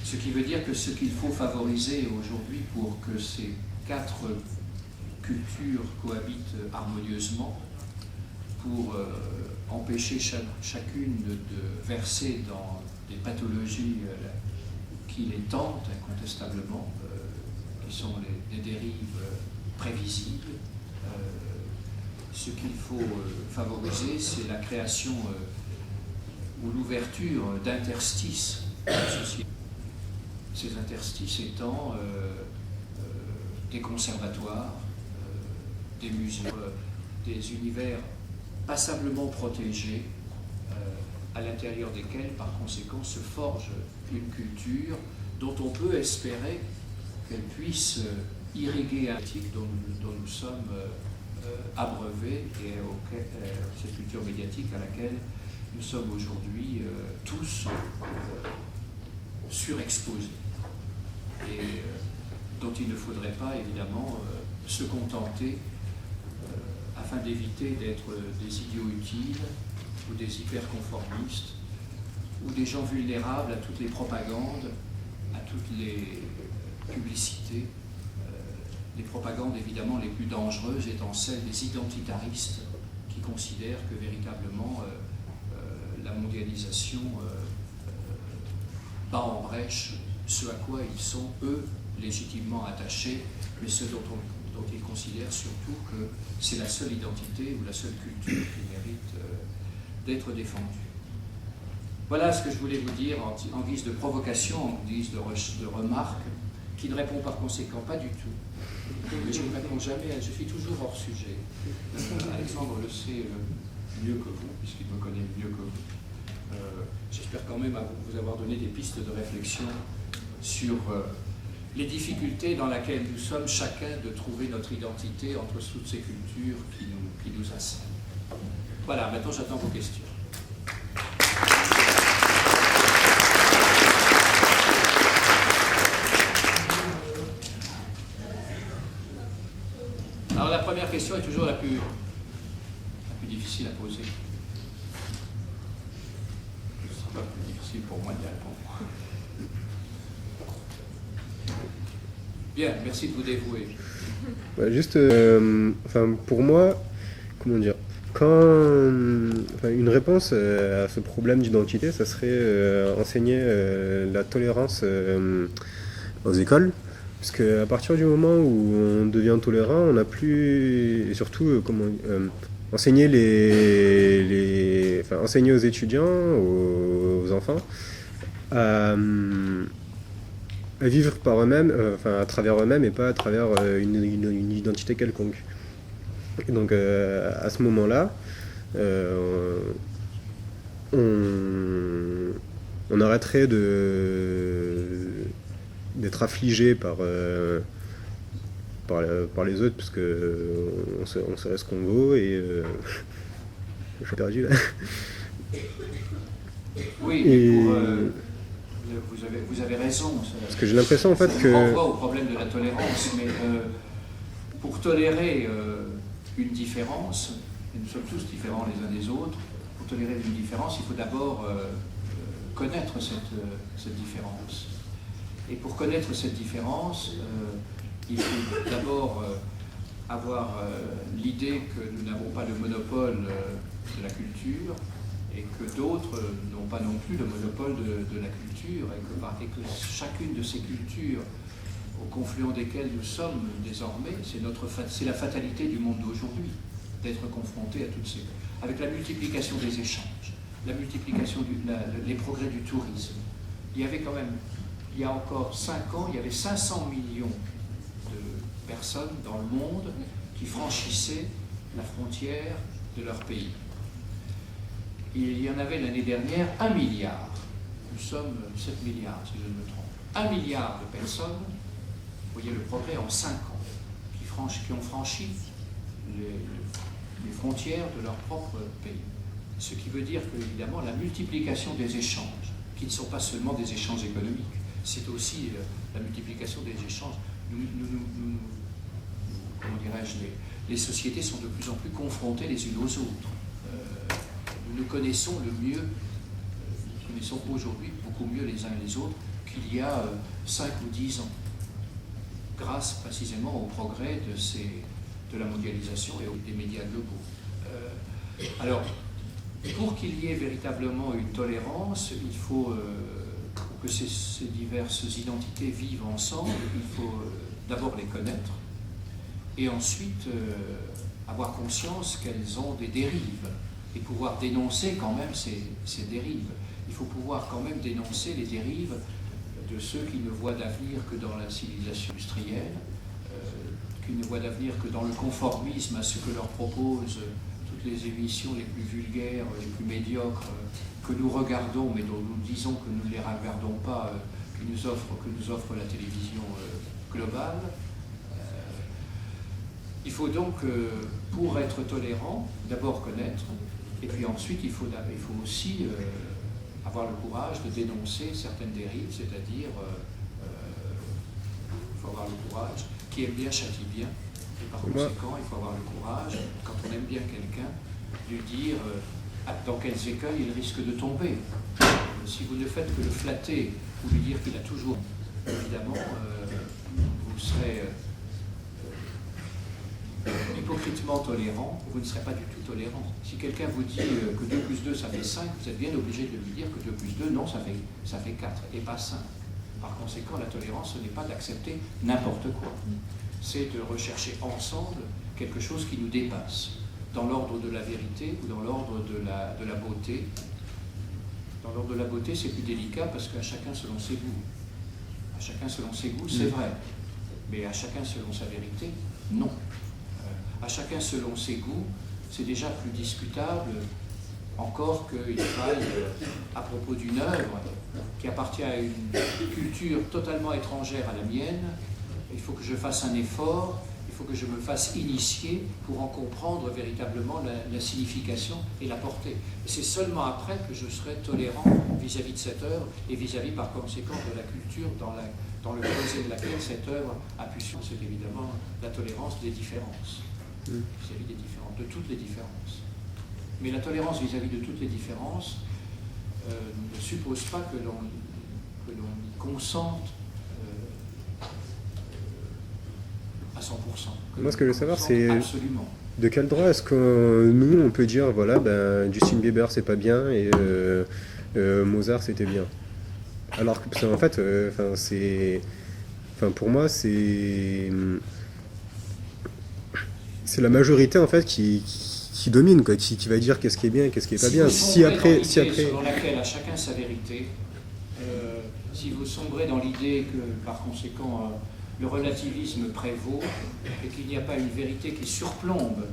Ce qui veut dire que ce qu'il faut favoriser aujourd'hui pour que ces quatre cultures cohabitent harmonieusement, pour empêcher chacune de verser dans des pathologies qui les tentent incontestablement, qui sont des dérives prévisibles. Ce qu'il faut favoriser, c'est la création ou l'ouverture d'interstices dans la société. Ces interstices étant des conservatoires, des musées, des univers passablement protégés, à l'intérieur desquels, par conséquent, se forge une culture dont on peut espérer qu'elle puisse irriguer un éthique dont nous sommes abreuvés et cette culture médiatique à laquelle nous sommes aujourd'hui tous surexposés et dont il ne faudrait pas évidemment se contenter afin d'éviter d'être des idiots utiles ou des hyperconformistes ou des gens vulnérables à toutes les propagandes, à toutes les publicités. Les propagandes évidemment les plus dangereuses étant celles des identitaristes qui considèrent que véritablement la mondialisation bat en brèche ce à quoi ils sont eux légitimement attachés, mais ce dont ils considèrent surtout que c'est la seule identité ou la seule culture qui mérite d'être défendue. Voilà ce que je voulais vous dire en guise de provocation, en guise de remarque, qui ne répond par conséquent pas du tout. Mais je ne réponds jamais, je suis toujours hors sujet. Alexandre le sait mieux que vous, puisqu'il me connaît mieux que vous. J'espère quand même vous avoir donné des pistes de réflexion sur les difficultés dans lesquelles nous sommes chacun de trouver notre identité entre toutes ces cultures qui nous assaillent. Voilà, maintenant j'attends vos questions. Alors la première question est toujours la plus difficile à poser. Ce ne sera pas plus difficile pour moi d'y répondre. Bien, merci de vous dévouer. Ouais, juste, pour moi, comment dire, une réponse à ce problème d'identité, ça serait enseigner la tolérance aux écoles. Parce qu'à partir du moment où on devient tolérant, on n'a plus, et surtout, enseigner enseigner aux étudiants, aux enfants, à vivre par eux-mêmes, à travers eux-mêmes et pas à travers une identité quelconque. Et donc à ce moment-là, on arrêterait d'être affligé par les autres, parce que on sait ce qu'on vaut, et je suis perdu là. Oui, et vous avez raison. Parce que j'ai l'impression en fait que... On renvoie au problème de la tolérance, mais pour tolérer une différence, et nous sommes tous différents les uns des autres, pour tolérer une différence, il faut d'abord connaître cette différence. Et pour connaître cette différence, il faut d'abord avoir l'idée que nous n'avons pas le monopole de la culture, et que d'autres n'ont pas non plus le monopole de la culture, et que chacune de ces cultures, au confluent desquelles nous sommes désormais, c'est la fatalité du monde d'aujourd'hui, d'être confronté à toutes ces... Avec la multiplication des échanges, la multiplication, les progrès du tourisme. Il y a encore 5 ans, il y avait 500 millions de personnes dans le monde qui franchissaient la frontière de leur pays. Il y en avait l'année dernière 1 milliard. Nous sommes 7 milliards, si je ne me trompe. 1 milliard de personnes, vous voyez le progrès en 5 ans, qui ont franchi les frontières de leur propre pays. Ce qui veut dire que, évidemment, la multiplication des échanges, qui ne sont pas seulement des échanges économiques, c'est aussi la multiplication des échanges. Comment dirais-je, les sociétés sont de plus en plus confrontées les unes aux autres. Nous connaissons nous connaissons aujourd'hui beaucoup mieux les uns et les autres qu'il y a 5 ou 10 ans, grâce précisément au progrès de la mondialisation et des médias globaux. Alors, pour qu'il y ait véritablement une tolérance, il faut, pour que ces diverses identités vivent ensemble, il faut d'abord les connaître, et ensuite avoir conscience qu'elles ont des dérives, et pouvoir dénoncer quand même ces dérives. Il faut pouvoir quand même dénoncer les dérives de ceux qui ne voient d'avenir que dans la civilisation industrielle, qui ne voient d'avenir que dans le conformisme à ce que leur proposent toutes les émissions les plus vulgaires, les plus médiocres, que nous regardons, mais dont nous disons que nous ne les regardons pas, que nous offre la télévision globale. Il faut donc, pour être tolérant, d'abord connaître, et puis ensuite il faut aussi avoir le courage de dénoncer certaines dérives, c'est-à-dire il faut avoir le courage, qui aime bien châtie bien, et par conséquent il faut avoir le courage, quand on aime bien quelqu'un, de lui dire dans quels écueils il risque de tomber. Si vous ne faites que le flatter ou lui dire qu'il a toujours, évidemment, vous serez hypocritement tolérant, vous ne serez pas du tout tolérant. Si quelqu'un vous dit que 2 plus 2 ça fait 5, vous êtes bien obligé de lui dire que 2 plus 2, non, ça fait 4 et pas 5. Par conséquent, la tolérance, ce n'est pas d'accepter n'importe quoi. C'est de rechercher ensemble quelque chose qui nous dépasse, dans l'ordre de la vérité ou dans l'ordre de la beauté. Dans l'ordre de la beauté, c'est plus délicat parce qu'à chacun selon ses goûts. À chacun selon ses goûts, c'est vrai. Mais à chacun selon sa vérité, non. À chacun selon ses goûts, c'est déjà plus discutable encore qu'il faille, à propos d'une œuvre qui appartient à une culture totalement étrangère à la mienne, il faut que je fasse un effort, il faut que je me fasse initier pour en comprendre véritablement la signification et la portée. Et c'est seulement après que je serai tolérant vis-à-vis de cette œuvre et vis-à-vis par conséquent de la culture dans le creuset de laquelle cette œuvre a pu suivre. C'est évidemment la tolérance des différences, vis-à-vis des différences, de toutes les différences. Mais la tolérance vis-à-vis de toutes les différences ne suppose pas que l'on y consente à 100%. Moi, ce que je veux savoir, c'est absolument. De quel droit est-ce que nous, on peut dire, voilà, ben, Justin Bieber, c'est pas bien, et Mozart, c'était bien. Alors que, en fait, pour moi, c'est la majorité, en fait, qui domine, quoi, qui va dire qu'est-ce qui est bien et qu'est-ce qui est pas bien. Si après... Selon laquelle à chacun sa vérité, si vous sombrez dans l'idée que, par conséquent, le relativisme prévaut et qu'il n'y a pas une vérité qui surplombe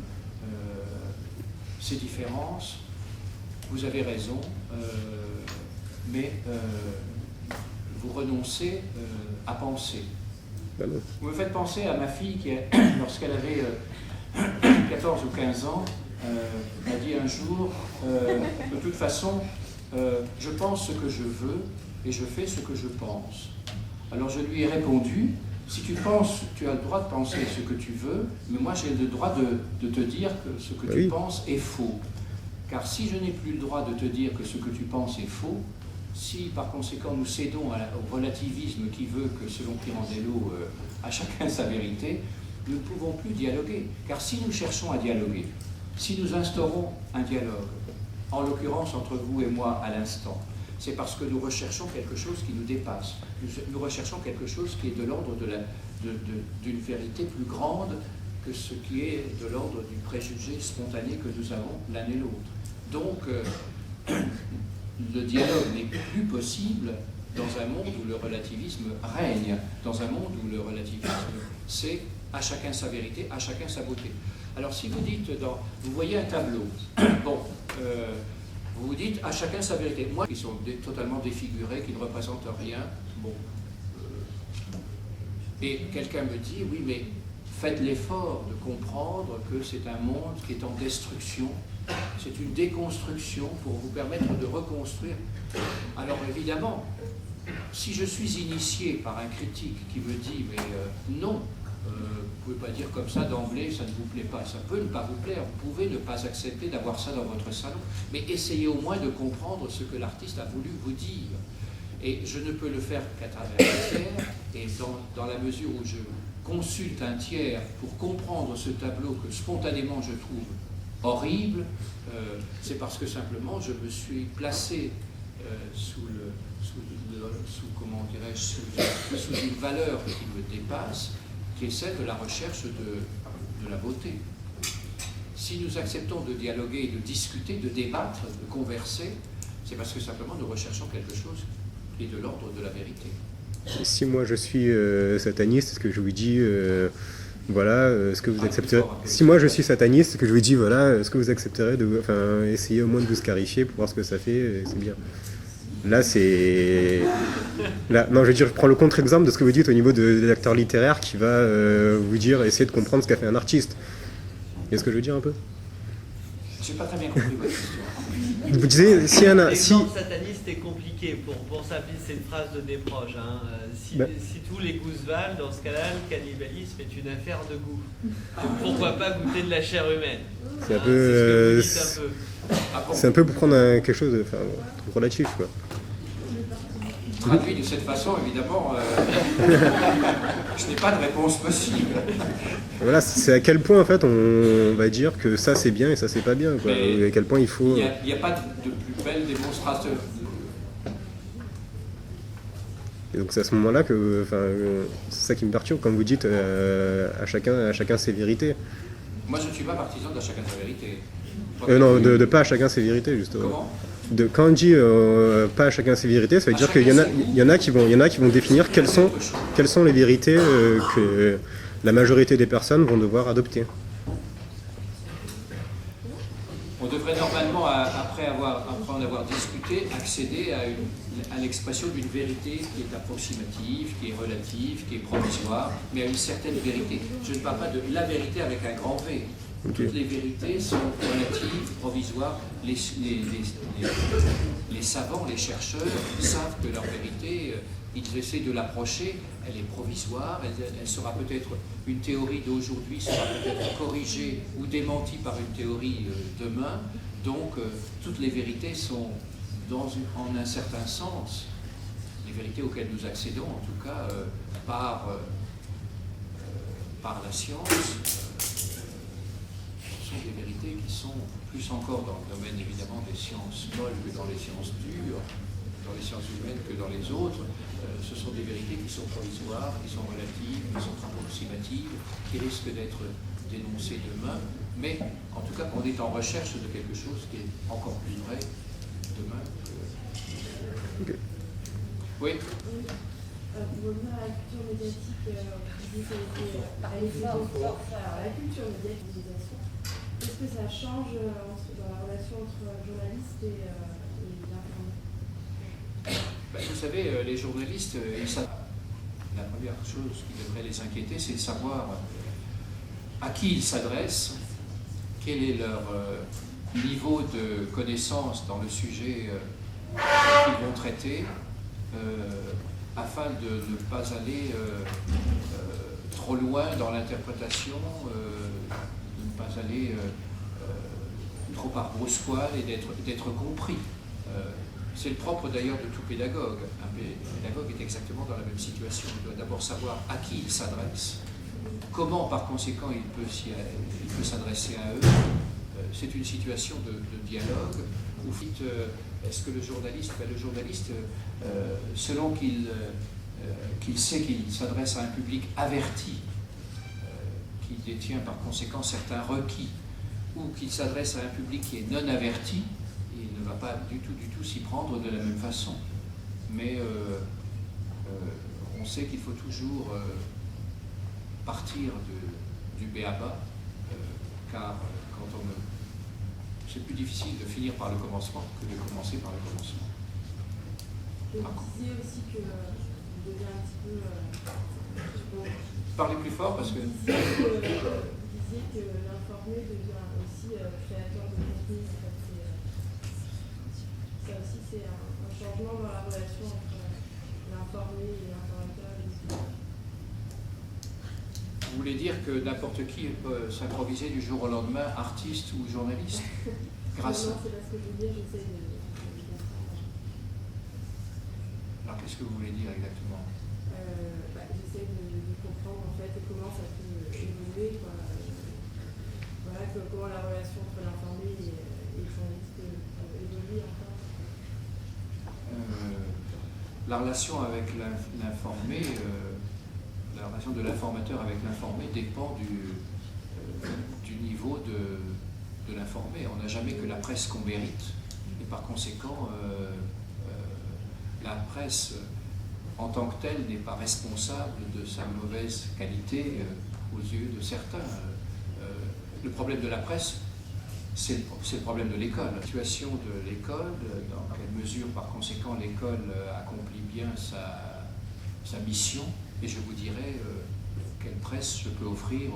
ces différences, vous avez raison, mais vous renoncez à penser. Vous me faites penser à ma fille qui, lorsqu'elle avait 14 ou 15 ans, m'a dit un jour, de toute façon, je pense ce que je veux et je fais ce que je pense. Alors je lui ai répondu, si tu penses, tu as le droit de penser ce que tu veux, mais moi j'ai le droit de te dire que ce que tu penses est faux. Car si je n'ai plus le droit de te dire que ce que tu penses est faux, si par conséquent nous cédons au relativisme qui veut que, selon Pirandello, à chacun sa vérité, nous ne pouvons plus dialoguer. Car si nous cherchons à dialoguer, si nous instaurons un dialogue, en l'occurrence entre vous et moi à l'instant, c'est parce que nous recherchons quelque chose qui nous dépasse. Nous recherchons quelque chose qui est de l'ordre d'une vérité plus grande que ce qui est de l'ordre du préjugé spontané que nous avons l'un et l'autre. Donc, le dialogue n'est plus possible dans un monde où le relativisme règne, dans un monde où le relativisme, c'est à chacun sa vérité, à chacun sa beauté. Alors, si vous dites, vous voyez un tableau, bon, vous vous dites à chacun sa vérité. Moi, qui sont totalement défigurés, qui ne représentent rien, bon. Et quelqu'un me dit, oui, mais faites l'effort de comprendre que c'est un monde qui est en destruction. C'est une déconstruction pour vous permettre de reconstruire. Alors évidemment, si je suis initié par un critique qui me dit, mais non, vous ne pouvez pas dire comme ça d'emblée, ça ne vous plaît pas. Ça peut ne pas vous plaire, vous pouvez ne pas accepter d'avoir ça dans votre salon, mais essayez au moins de comprendre ce que l'artiste a voulu vous dire. Et je ne peux le faire qu'à travers un tiers, et dans la mesure où je consulte un tiers pour comprendre ce tableau que spontanément je trouve horrible, c'est parce que simplement je me suis placé sous une valeur qui me dépasse, qui est celle de la recherche de la beauté. Si nous acceptons de dialoguer, de discuter, de débattre, de converser, c'est parce que simplement nous recherchons quelque chose qui est de l'ordre de la vérité. Si moi je suis sataniste, est-ce que je vous dis voilà, est-ce que vous accepterez... Si moi je suis sataniste, que je vous dis voilà, est-ce que vous accepterez de essayer au moins de vous scarifier pour voir ce que ça fait, c'est bien. Là, c'est... Là, non, je veux dire, je prends le contre-exemple de ce que vous dites au niveau de l'acteur littéraire qui va vous dire, essayer de comprendre ce qu'a fait un artiste. Est ce que je veux dire un peu ? J'ai pas très bien compris votre question. Vous disiez, si un... L'exemple sataniste est compliqué pour simplifier, c'est une phrase de Desproges. Hein. Si tous les goûts se valent, dans ce cas-là, le cannibalisme est une affaire de goût. Donc pourquoi pas goûter de la chair humaine ? C'est un peu... C'est un peu pour prendre quelque chose de relatif, quoi. Traduit de cette façon, évidemment, je n'ai pas de réponse possible. Voilà, c'est à quel point, en fait, on va dire que ça c'est bien et ça c'est pas bien, quoi. Et à quel point il faut... Il n'y a pas de plus belle démonstration. Et donc c'est à ce moment-là que... c'est ça qui me perturbe, quand vous dites à chacun ses vérités. Moi, je ne suis pas partisan d'à chacun sa vérité. Non, de pas à chacun ses vérités, justement. Comment ? quand on dit pas à chacun ses vérités, ça veut dire qu'il y en a qui vont définir quelles sont les vérités que la majorité des personnes vont devoir adopter. On devrait normalement, après en avoir discuté, accéder à l'expression d'une vérité qui est approximative, qui est relative, qui est provisoire, mais à une certaine vérité. Je ne parle pas de la vérité avec un grand V. Okay. Toutes les vérités sont relatives, provisoires. Les savants, les chercheurs savent que leur vérité, ils essaient de l'approcher, elle est provisoire, elle sera peut-être, une théorie d'aujourd'hui sera peut-être corrigée ou démentie par une théorie demain. Donc, toutes les vérités sont, en un certain sens, les vérités auxquelles nous accédons, en tout cas, par la science, des vérités qui sont plus encore dans le domaine évidemment des sciences molles que dans les sciences dures, dans les sciences humaines que dans les autres. Ce sont des vérités qui sont provisoires, qui sont relatives, qui sont approximatives, qui risquent d'être dénoncées demain, mais en tout cas on est en recherche de quelque chose qui est encore plus vrai demain que... Okay. Oui. Pour revenir à la culture médiatique, vous dites la culture médiatique, est-ce que ça change dans la relation entre journaliste et l'informé? Vous savez, les journalistes, la première chose qui devrait les inquiéter, c'est de savoir à qui ils s'adressent, quel est leur niveau de connaissance dans le sujet qu'ils vont traiter, afin de ne pas aller trop loin dans l'interprétation, de ne pas aller trop par brosse-poil et d'être compris. C'est le propre d'ailleurs de tout pédagogue. Un pédagogue est exactement dans la même situation. Il doit d'abord savoir à qui il s'adresse, comment par conséquent il peut s'adresser à eux. C'est une situation de dialogue où est-ce que le journaliste, selon qu'il sait qu'il s'adresse à un public averti, qui détient par conséquent certains requis, ou qu'il s'adresse à un public qui est non averti, il ne va pas du tout s'y prendre de la même façon. Mais on sait qu'il faut toujours partir du b.a.-ba, car c'est plus difficile de finir par le commencement que de commencer par le commencement. Vous disiez aussi que vous deviez un petit peu... Parlez plus fort parce que... Vous disiez que l'informé devient aussi créateur de contenu. Ça aussi, c'est un changement dans la relation entre l'informé et l'informateur. Vous voulez dire que n'importe qui peut s'improviser du jour au lendemain, artiste ou journaliste? Grâce Non, c'est pas ce que je veux dire, j'essaie de... Alors qu'est-ce que vous voulez dire exactement? J'essaie de comprendre en fait comment ça peut évoluer, quoi. Voilà, comment la relation entre l'informé et le journaliste évolue encore. La relation avec l'informé, la relation de l'informateur avec l'informé dépend du niveau de l'informé. On n'a jamais que la presse qu'on mérite. Et par conséquent, la presse, en tant que telle, n'est pas responsable de sa mauvaise qualité aux yeux de certains. Le problème de la presse, c'est le problème de l'école. La situation de l'école, dans quelle mesure, par conséquent, l'école accomplit bien sa mission, et je vous dirai quelle presse je peux offrir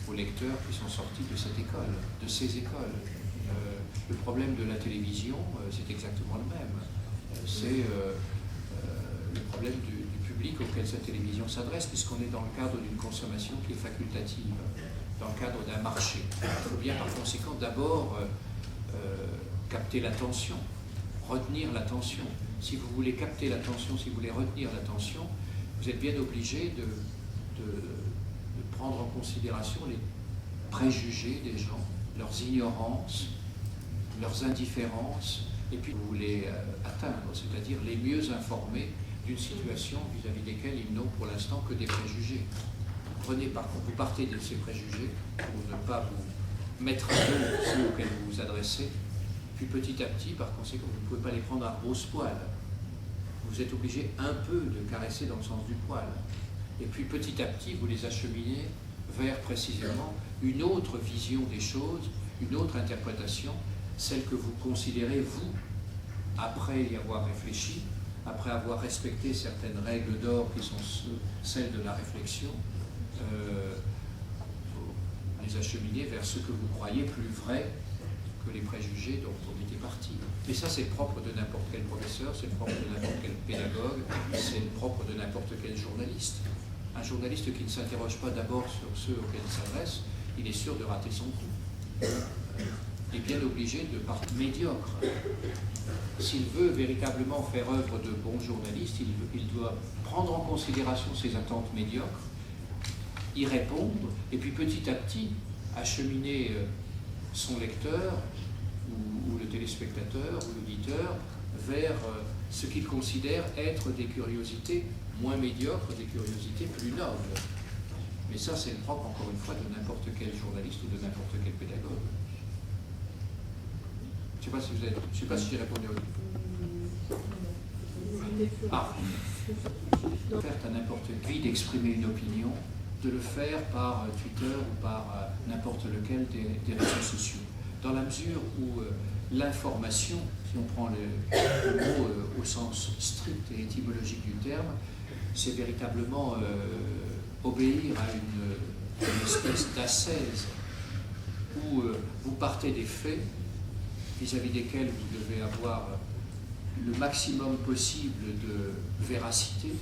aux lecteurs qui sont sortis de cette école, de ces écoles. Le problème de la télévision, c'est exactement le même. C'est le problème du public auquel cette télévision s'adresse, puisqu'on est dans le cadre d'une consommation qui est facultative, dans le cadre d'un marché. Il faut bien par conséquent d'abord capter l'attention, retenir l'attention. Si vous voulez capter l'attention, si vous voulez retenir l'attention, vous êtes bien obligé de prendre en considération les préjugés des gens, leurs ignorances, leurs indifférences, et puis vous voulez atteindre, c'est-à-dire les mieux informés d'une situation vis-à-vis desquelles ils n'ont pour l'instant que des préjugés. Vous partez de ces préjugés pour ne pas vous mettre à dos ceux auxquels vous vous adressez, Puis petit à petit, par conséquent, vous ne pouvez pas les prendre à brosse poil. Vous êtes obligé un peu de caresser dans le sens du poil. Et puis petit à petit, vous les acheminez vers précisément une autre vision des choses, une autre interprétation, celle que vous considérez, vous, après y avoir réfléchi, après avoir respecté certaines règles d'or qui sont celles de la réflexion, les acheminer vers ce que vous croyez plus vrai que les préjugés dont on était parti. Mais ça, c'est propre de n'importe quel professeur, c'est propre de n'importe quel pédagogue, c'est propre de n'importe quel journaliste. Un journaliste qui ne s'interroge pas d'abord sur ceux auxquels il s'adresse, il est sûr de rater son coup. Il est bien obligé de partir médiocre. S'il veut véritablement faire œuvre de bon journaliste, il doit prendre en considération ses attentes médiocres, y répondre, et puis petit à petit acheminer son lecteur, ou le téléspectateur, ou l'auditeur, vers ce qu'il considère être des curiosités moins médiocres, des curiosités plus nobles. Mais ça, c'est le propre, encore une fois, de n'importe quel journaliste ou de n'importe quel pédagogue. Je ne sais pas si j'ai répondu au faire à n'importe qui d'exprimer une opinion, de le faire par Twitter ou par n'importe lequel des réseaux sociaux. Dans la mesure où l'information, si on prend le mot au sens strict et étymologique du terme, c'est véritablement obéir à une espèce d'ascèse où vous partez des faits vis-à-vis desquels vous devez avoir le maximum possible de véracité,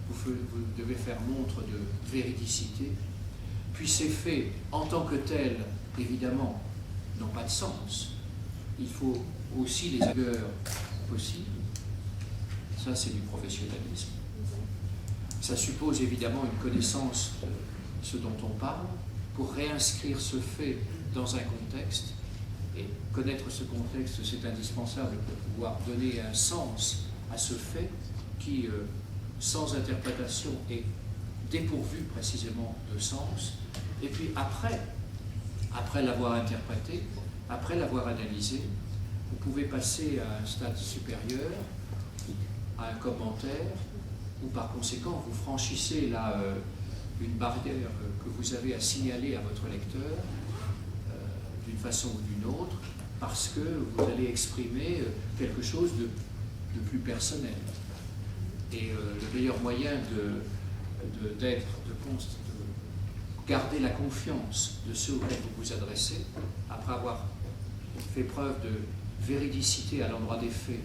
vous devez faire montre de véridicité, puis ces faits, en tant que tels, évidemment, n'ont pas de sens. Il faut aussi les rigueurs possibles. Ça, c'est du professionnalisme. Ça suppose évidemment une connaissance de ce dont on parle pour réinscrire ce fait dans un contexte. Et connaître ce contexte, c'est indispensable pour pouvoir donner un sens à ce fait qui, sans interprétation, est dépourvu précisément de sens. Et puis après l'avoir interprété, après l'avoir analysé, vous pouvez passer à un stade supérieur, à un commentaire, ou par conséquent, vous franchissez là une barrière que vous avez à signaler à votre lecteur, d'une façon ou d'une autre, parce que vous allez exprimer quelque chose de plus personnel. Et le meilleur moyen de garder la confiance de ceux auxquels vous vous adressez, après avoir fait preuve de véridicité à l'endroit des faits,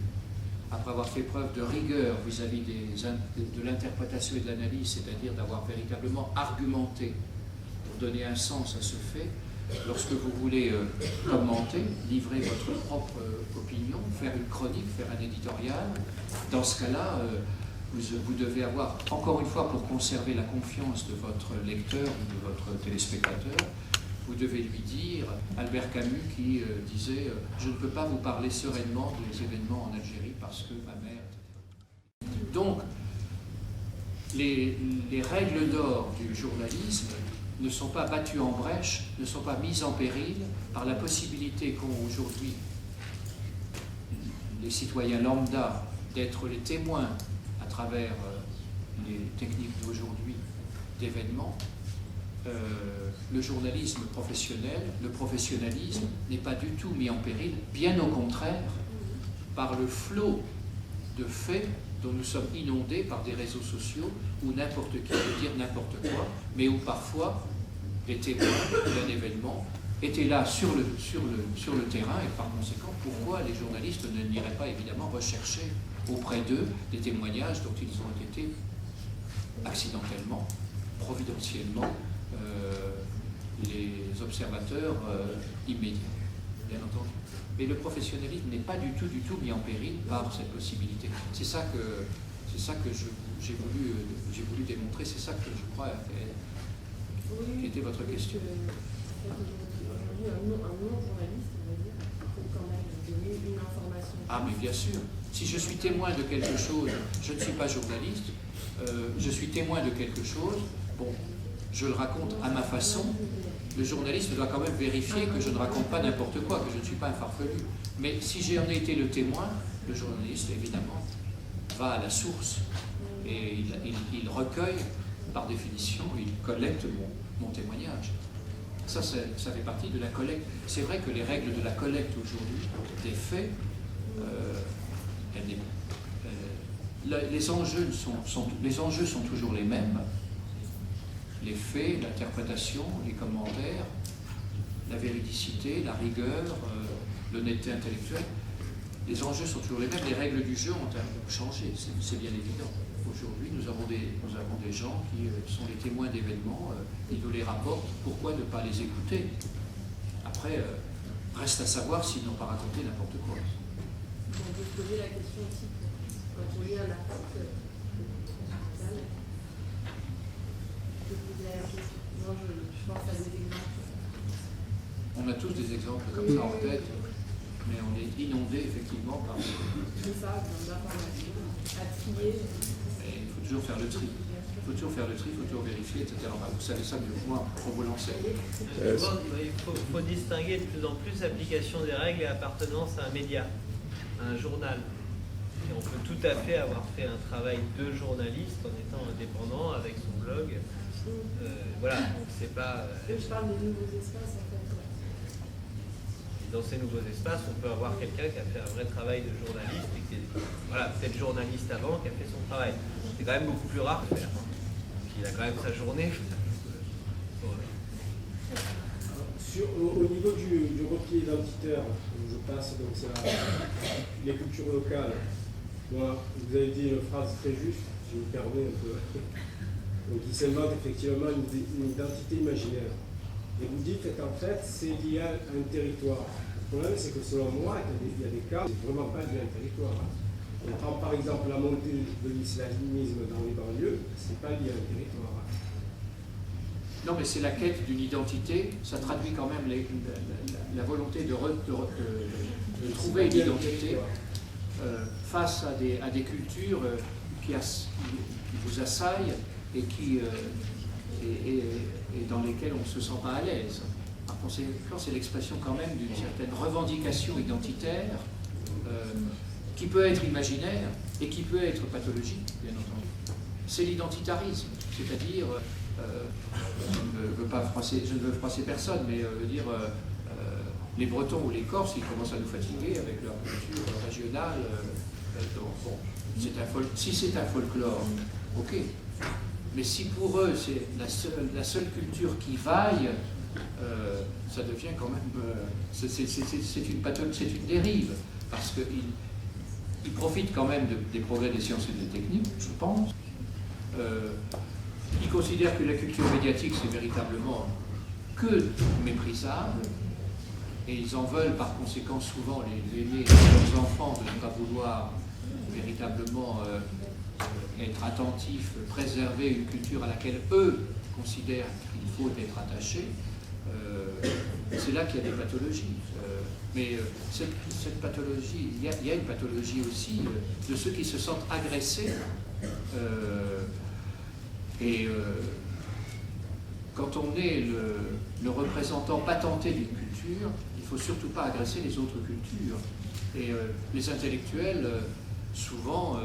après avoir fait preuve de rigueur vis-à-vis de l'interprétation et de l'analyse, c'est-à-dire d'avoir véritablement argumenté pour donner un sens à ce fait, lorsque vous voulez commenter, livrer votre propre opinion, faire une chronique, faire un éditorial, dans ce cas-là, vous devez avoir, encore une fois, pour conserver la confiance de votre lecteur ou de votre téléspectateur, vous devez lui dire, Albert Camus qui disait « Je ne peux pas vous parler sereinement des événements en Algérie parce que ma mère... » Donc, les règles d'or du journalisme ne sont pas battues en brèche, ne sont pas mises en péril par la possibilité qu'ont aujourd'hui les citoyens lambda d'être les témoins à travers les techniques d'aujourd'hui d'événements. Le journalisme professionnel, le professionnalisme n'est pas du tout mis en péril, bien au contraire, par le flot de faits dont nous sommes inondés par des réseaux sociaux où n'importe qui peut dire n'importe quoi, mais où parfois les témoins d'un événement étaient là sur le terrain et par conséquent, pourquoi les journalistes n'iraient pas évidemment rechercher auprès d'eux des témoignages dont ils ont été accidentellement, providentiellement, les observateurs immédiats, bien entendu. Mais le professionnalisme n'est pas du tout mis en péril par cette possibilité. C'est ça que j'ai voulu démontrer, c'est ça que je crois qui était votre question. Aujourd'hui, un non-journaliste, on va dire, il faut quand même donner une information. Ah, mais bien sûr. Si je suis témoin de quelque chose, je ne suis pas journaliste, je suis témoin de quelque chose, bon, je le raconte à ma façon, Le journaliste doit quand même vérifier que je ne raconte pas n'importe quoi, que je ne suis pas un farfelu. Mais si j'en ai été le témoin, le journaliste, évidemment, va à la source et il recueille, par définition, il collecte mon témoignage. Ça fait partie de la collecte. C'est vrai que les règles de la collecte aujourd'hui, des faits, les enjeux sont toujours les mêmes. Les faits, l'interprétation, les commentaires, la véridicité, la rigueur, l'honnêteté intellectuelle, les enjeux sont toujours les mêmes. Les règles du jeu ont un peu changé, c'est bien évident. Aujourd'hui, nous avons des gens qui sont les témoins d'événements, ils nous les rapportent, pourquoi ne pas les écouter? Après, reste à savoir s'ils n'ont pas raconté n'importe quoi. On peut se poser la question aussi, quand on lit un article, moi, je pense à des exemples. On a tous des exemples comme ça en tête, mais on est inondé effectivement par... C'est ça, d'informations, à trier. Et il faut toujours faire le tri. Il faut toujours faire le tri, il faut toujours vérifier, etc. Enfin, vous savez ça mieux que moi, pour vous lancer. Il faut distinguer de plus en plus l'application des règles et appartenance à un média, à un journal. Et on peut tout à fait avoir fait un travail de journaliste en étant indépendant avec son blog. Voilà, c'est pas. Je parle des nouveaux espaces en fait. Dans ces nouveaux espaces, on peut avoir quelqu'un qui a fait un vrai travail de journaliste et qui est peut-être journaliste avant, qui a fait son travail. C'est quand même beaucoup plus rare de faire. Il a quand même sa journée. Au niveau du repli identitaire, je passe, donc c'est les cultures locales. Moi, vous avez dit une phrase très juste, si vous me permettez un peu. Donc il s'invente effectivement une identité imaginaire. Et vous dites qu'en fait, c'est lié à un territoire. Le problème, c'est que selon moi, il y a des cas où c'est vraiment pas lié à un territoire. On prend par exemple la montée de l'islamisme dans les banlieues, c'est pas lié à un territoire. Non, mais c'est la quête d'une identité, ça traduit quand même la volonté de trouver une identité face à des cultures qui vous assaillent et dans lesquelles on ne se sent pas à l'aise. Par conséquent, c'est l'expression quand même d'une certaine revendication identitaire qui peut être imaginaire et qui peut être pathologique, bien entendu. C'est l'identitarisme, c'est-à-dire, je ne veux froisser personne, mais dire les Bretons ou les Corses, ils commencent à nous fatiguer avec leur culture régionale. Bon, si c'est un folklore, ok. Mais si pour eux c'est la seule culture qui vaille, ça devient quand même... c'est une dérive, parce qu'ils profitent quand même des progrès des sciences et des techniques, je pense. Ils considèrent que la culture médiatique, c'est véritablement que méprisable, et ils en veulent par conséquent souvent les leurs enfants de ne pas vouloir véritablement être attentifs, préserver une culture à laquelle eux considèrent qu'il faut être attaché. C'est là qu'il y a des pathologies. Mais cette pathologie, il y a une pathologie aussi de ceux qui se sentent agressés. Quand on est le représentant patenté d'une culture, il ne faut surtout pas agresser les autres cultures. Et les intellectuels, souvent,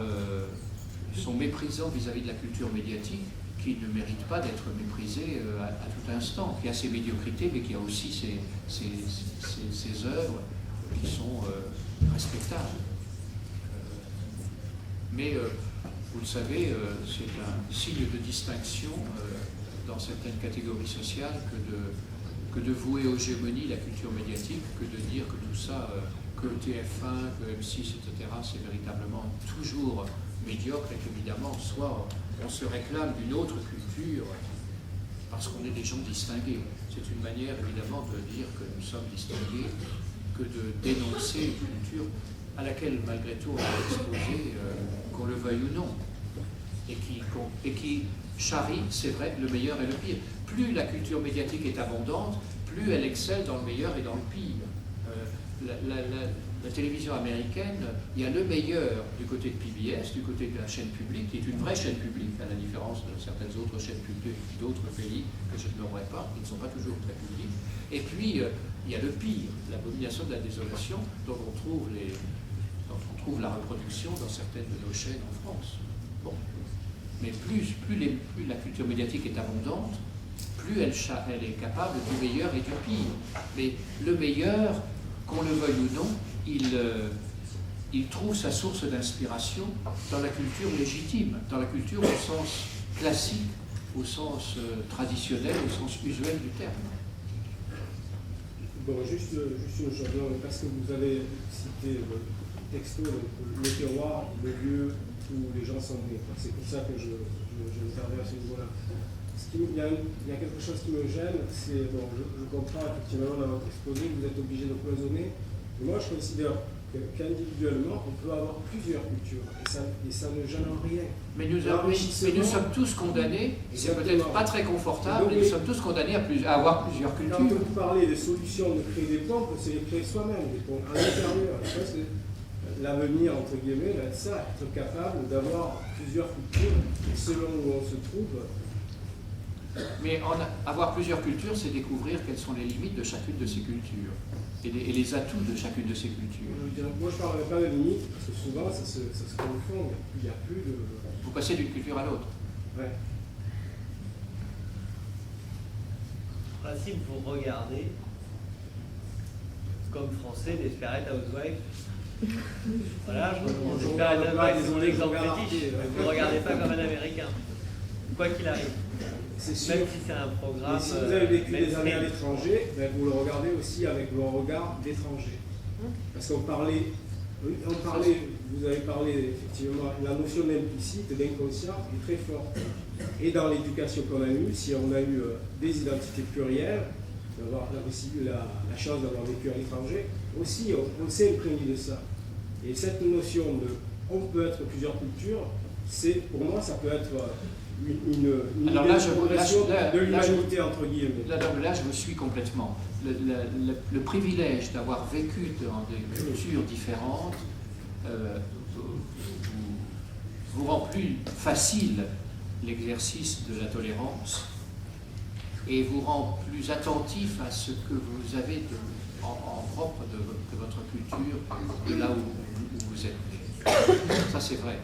sont méprisants vis-à-vis de la culture médiatique, qui ne mérite pas d'être méprisée à tout instant, qui a ses médiocrités, mais qui a aussi ses œuvres qui sont respectables. Mais vous le savez, c'est un signe de distinction dans certaines catégories sociales que de vouer aux gémonies la culture médiatique, que de dire que tout ça, que TF1, que M6, etc., c'est véritablement toujours médiocre et qu'évidemment, soit on se réclame d'une autre culture parce qu'on est des gens distingués. C'est une manière évidemment de dire que nous sommes distingués, que de dénoncer une culture à laquelle malgré tout on est exposé, qu'on le veuille ou non, et qui charrie, c'est vrai, le meilleur et le pire. Plus la culture médiatique est abondante, plus elle excelle dans le meilleur et dans le pire. la télévision américaine, il y a le meilleur du côté de PBS, du côté de la chaîne publique, qui est une vraie chaîne publique, à la différence de certaines autres chaînes publiques d'autres pays que je ne nommerai pas, qui ne sont pas toujours très publiques. Et puis, il y a le pire, l'abomination de la désolation, dont on trouve la reproduction dans certaines de nos chaînes en France. Bon. Mais plus la culture médiatique est abondante, plus elle est capable du meilleur et du pire. Mais le meilleur, qu'on le veuille ou non, il trouve sa source d'inspiration dans la culture légitime, dans la culture au sens classique, au sens traditionnel, au sens usuel du terme. Bon, juste une chose, parce que vous avez cité le texto, le terroir, le lieu où les gens sont nés. C'est pour ça que je interviens à ce niveau-là. Il y a quelque chose qui me gêne, c'est, bon, je comprends effectivement dans votre exposé, vous êtes obligé de cloisonner, mais moi je considère qu'individuellement, on peut avoir plusieurs cultures, et ça ne gêne en rien. Mais nous sommes tous condamnés, c'est peut-être pas très confortable, mais nous sommes tous condamnés à avoir plusieurs cultures. Quand vous parlez des solutions de créer des ponts, c'est les créer soi-même, des ponts à l'intérieur. Je pense que l'avenir, entre guillemets, va être ça, être capable d'avoir plusieurs cultures, selon où on se trouve. Mais avoir plusieurs cultures, c'est découvrir quelles sont les limites de chacune de ces cultures et les atouts de chacune de ces cultures. Moi, je ne parlerai pas de limites, parce que souvent, ça se confond. Il n'y a plus de... Vous passez d'une culture à l'autre. Ouais. En principe, vous regardez, comme français, Desperate Housewives. Voilà, je Desperate Housewives, c'est mon exemple fétiche. Vous ne regardez pas comme un Américain, quoi qu'il arrive. Même si c'est un programme. Et si vous avez vécu des années à l'étranger, ben vous le regardez aussi avec le regard d'étranger. Parce vous avez parlé effectivement, la notion d'implicite, d'inconscient est très forte. Et dans l'éducation qu'on a eue, si on a eu des identités plurielles, d'avoir la chance d'avoir vécu à l'étranger, aussi on s'est imprégné de ça. Et cette notion de on peut être plusieurs cultures, pour moi ça peut être une alors là, de l'humanité entre guillemets. Là, je vous suis complètement. Le privilège d'avoir vécu dans des cultures différentes vous rend plus facile l'exercice de la tolérance et vous rend plus attentif à ce que vous avez en propre de votre culture, de là où vous êtes né. Ça, c'est vrai.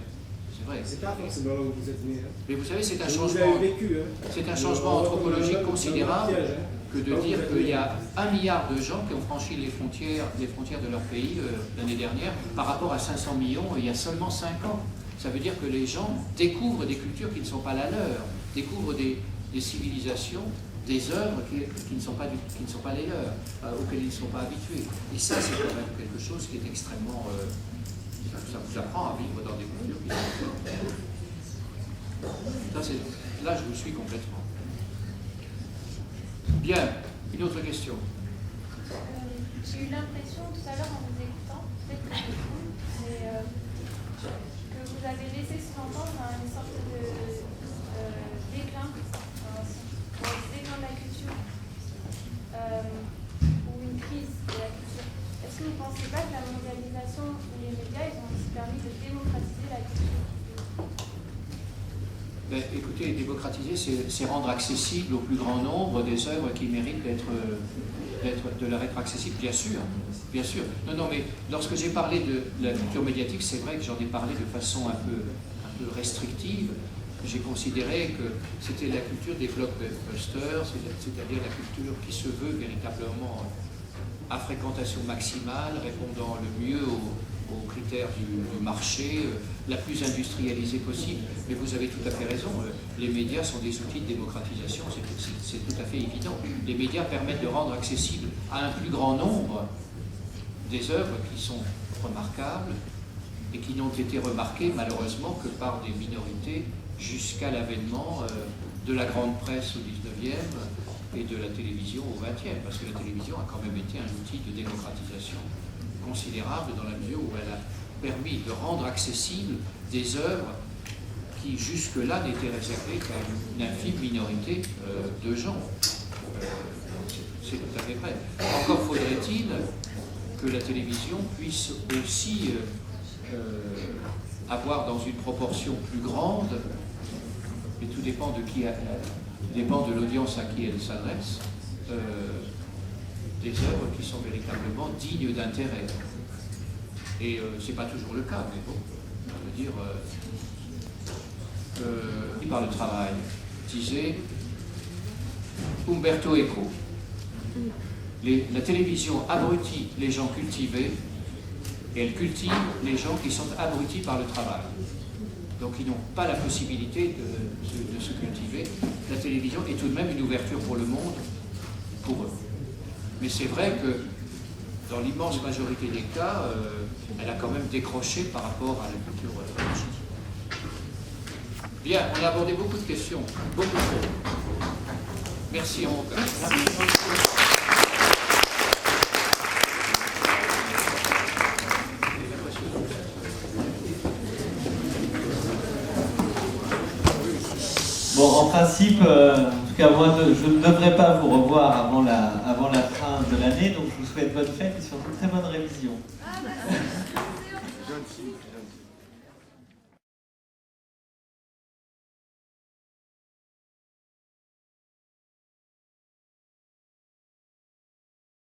C'est pas forcément là où vous êtes né. Mais vous savez, c'est un changement, c'est un changement anthropologique considérable que de dire qu'il y a 1 milliard de gens qui ont franchi les frontières de leur pays l'année dernière par rapport à 500 millions il y a seulement 5 ans. Ça veut dire que les gens découvrent des cultures qui ne sont pas la leur, découvrent des civilisations, des œuvres qui ne sont pas les leurs, auxquelles ils ne sont pas habitués. Et ça, c'est quand même quelque chose qui est extrêmement... ça vous apprend à vivre dans des cultures qui sont... Là, je vous suis complètement. Bien, une autre question. J'ai eu l'impression tout à l'heure en vous écoutant, peut-être que je me trompe, mais que vous avez laissé sous-entendre une sorte de déclin, déclin de la culture, ou une crise de la culture. Est-ce que vous ne pensez pas que la mondialisation ou les médias, ils ont aussi permis de démocratiser la culture? Ben, écoutez, démocratiser, c'est rendre accessible au plus grand nombre des œuvres qui méritent de leur être accessible, bien sûr. Bien sûr. Non, mais lorsque j'ai parlé de la culture médiatique, c'est vrai que j'en ai parlé de façon un peu restrictive. J'ai considéré que c'était la culture des blockbusters, c'est-à-dire la culture qui se veut véritablement à fréquentation maximale, répondant le mieux aux critères du marché, la plus industrialisée possible. Mais vous avez tout à fait raison, les médias sont des outils de démocratisation, c'est tout à fait évident. Les médias permettent de rendre accessible à un plus grand nombre des œuvres qui sont remarquables et qui n'ont été remarquées malheureusement que par des minorités jusqu'à l'avènement de la grande presse au 19e et de la télévision au 20e, parce que la télévision a quand même été un outil de démocratisation considérable dans la mesure où elle a permis de rendre accessibles des œuvres qui jusque-là n'étaient réservées qu'à une infime minorité de gens. C'est tout à fait vrai. Encore faudrait-il que la télévision puisse aussi avoir dans une proportion plus grande, mais tout dépend dépend de l'audience à qui elle s'adresse, des œuvres qui sont véritablement dignes d'intérêt. Et c'est pas toujours le cas, mais bon, je veux dire, par le travail, disait Umberto Eco. La télévision abrutit les gens cultivés et elle cultive les gens qui sont abrutis par le travail. Donc ils n'ont pas la possibilité de se cultiver. La télévision est tout de même une ouverture pour le monde, pour eux. Mais c'est vrai que dans l'immense majorité des cas, elle a quand même décroché par rapport à la culture politique. Bien, on a abordé beaucoup de questions, beaucoup trop. Merci encore. Bon, en principe, en tout cas moi, je ne devrais pas vous revoir avant la fin de l'année, donc je vous souhaite bonne fête et surtout très bonne révision. Gentil.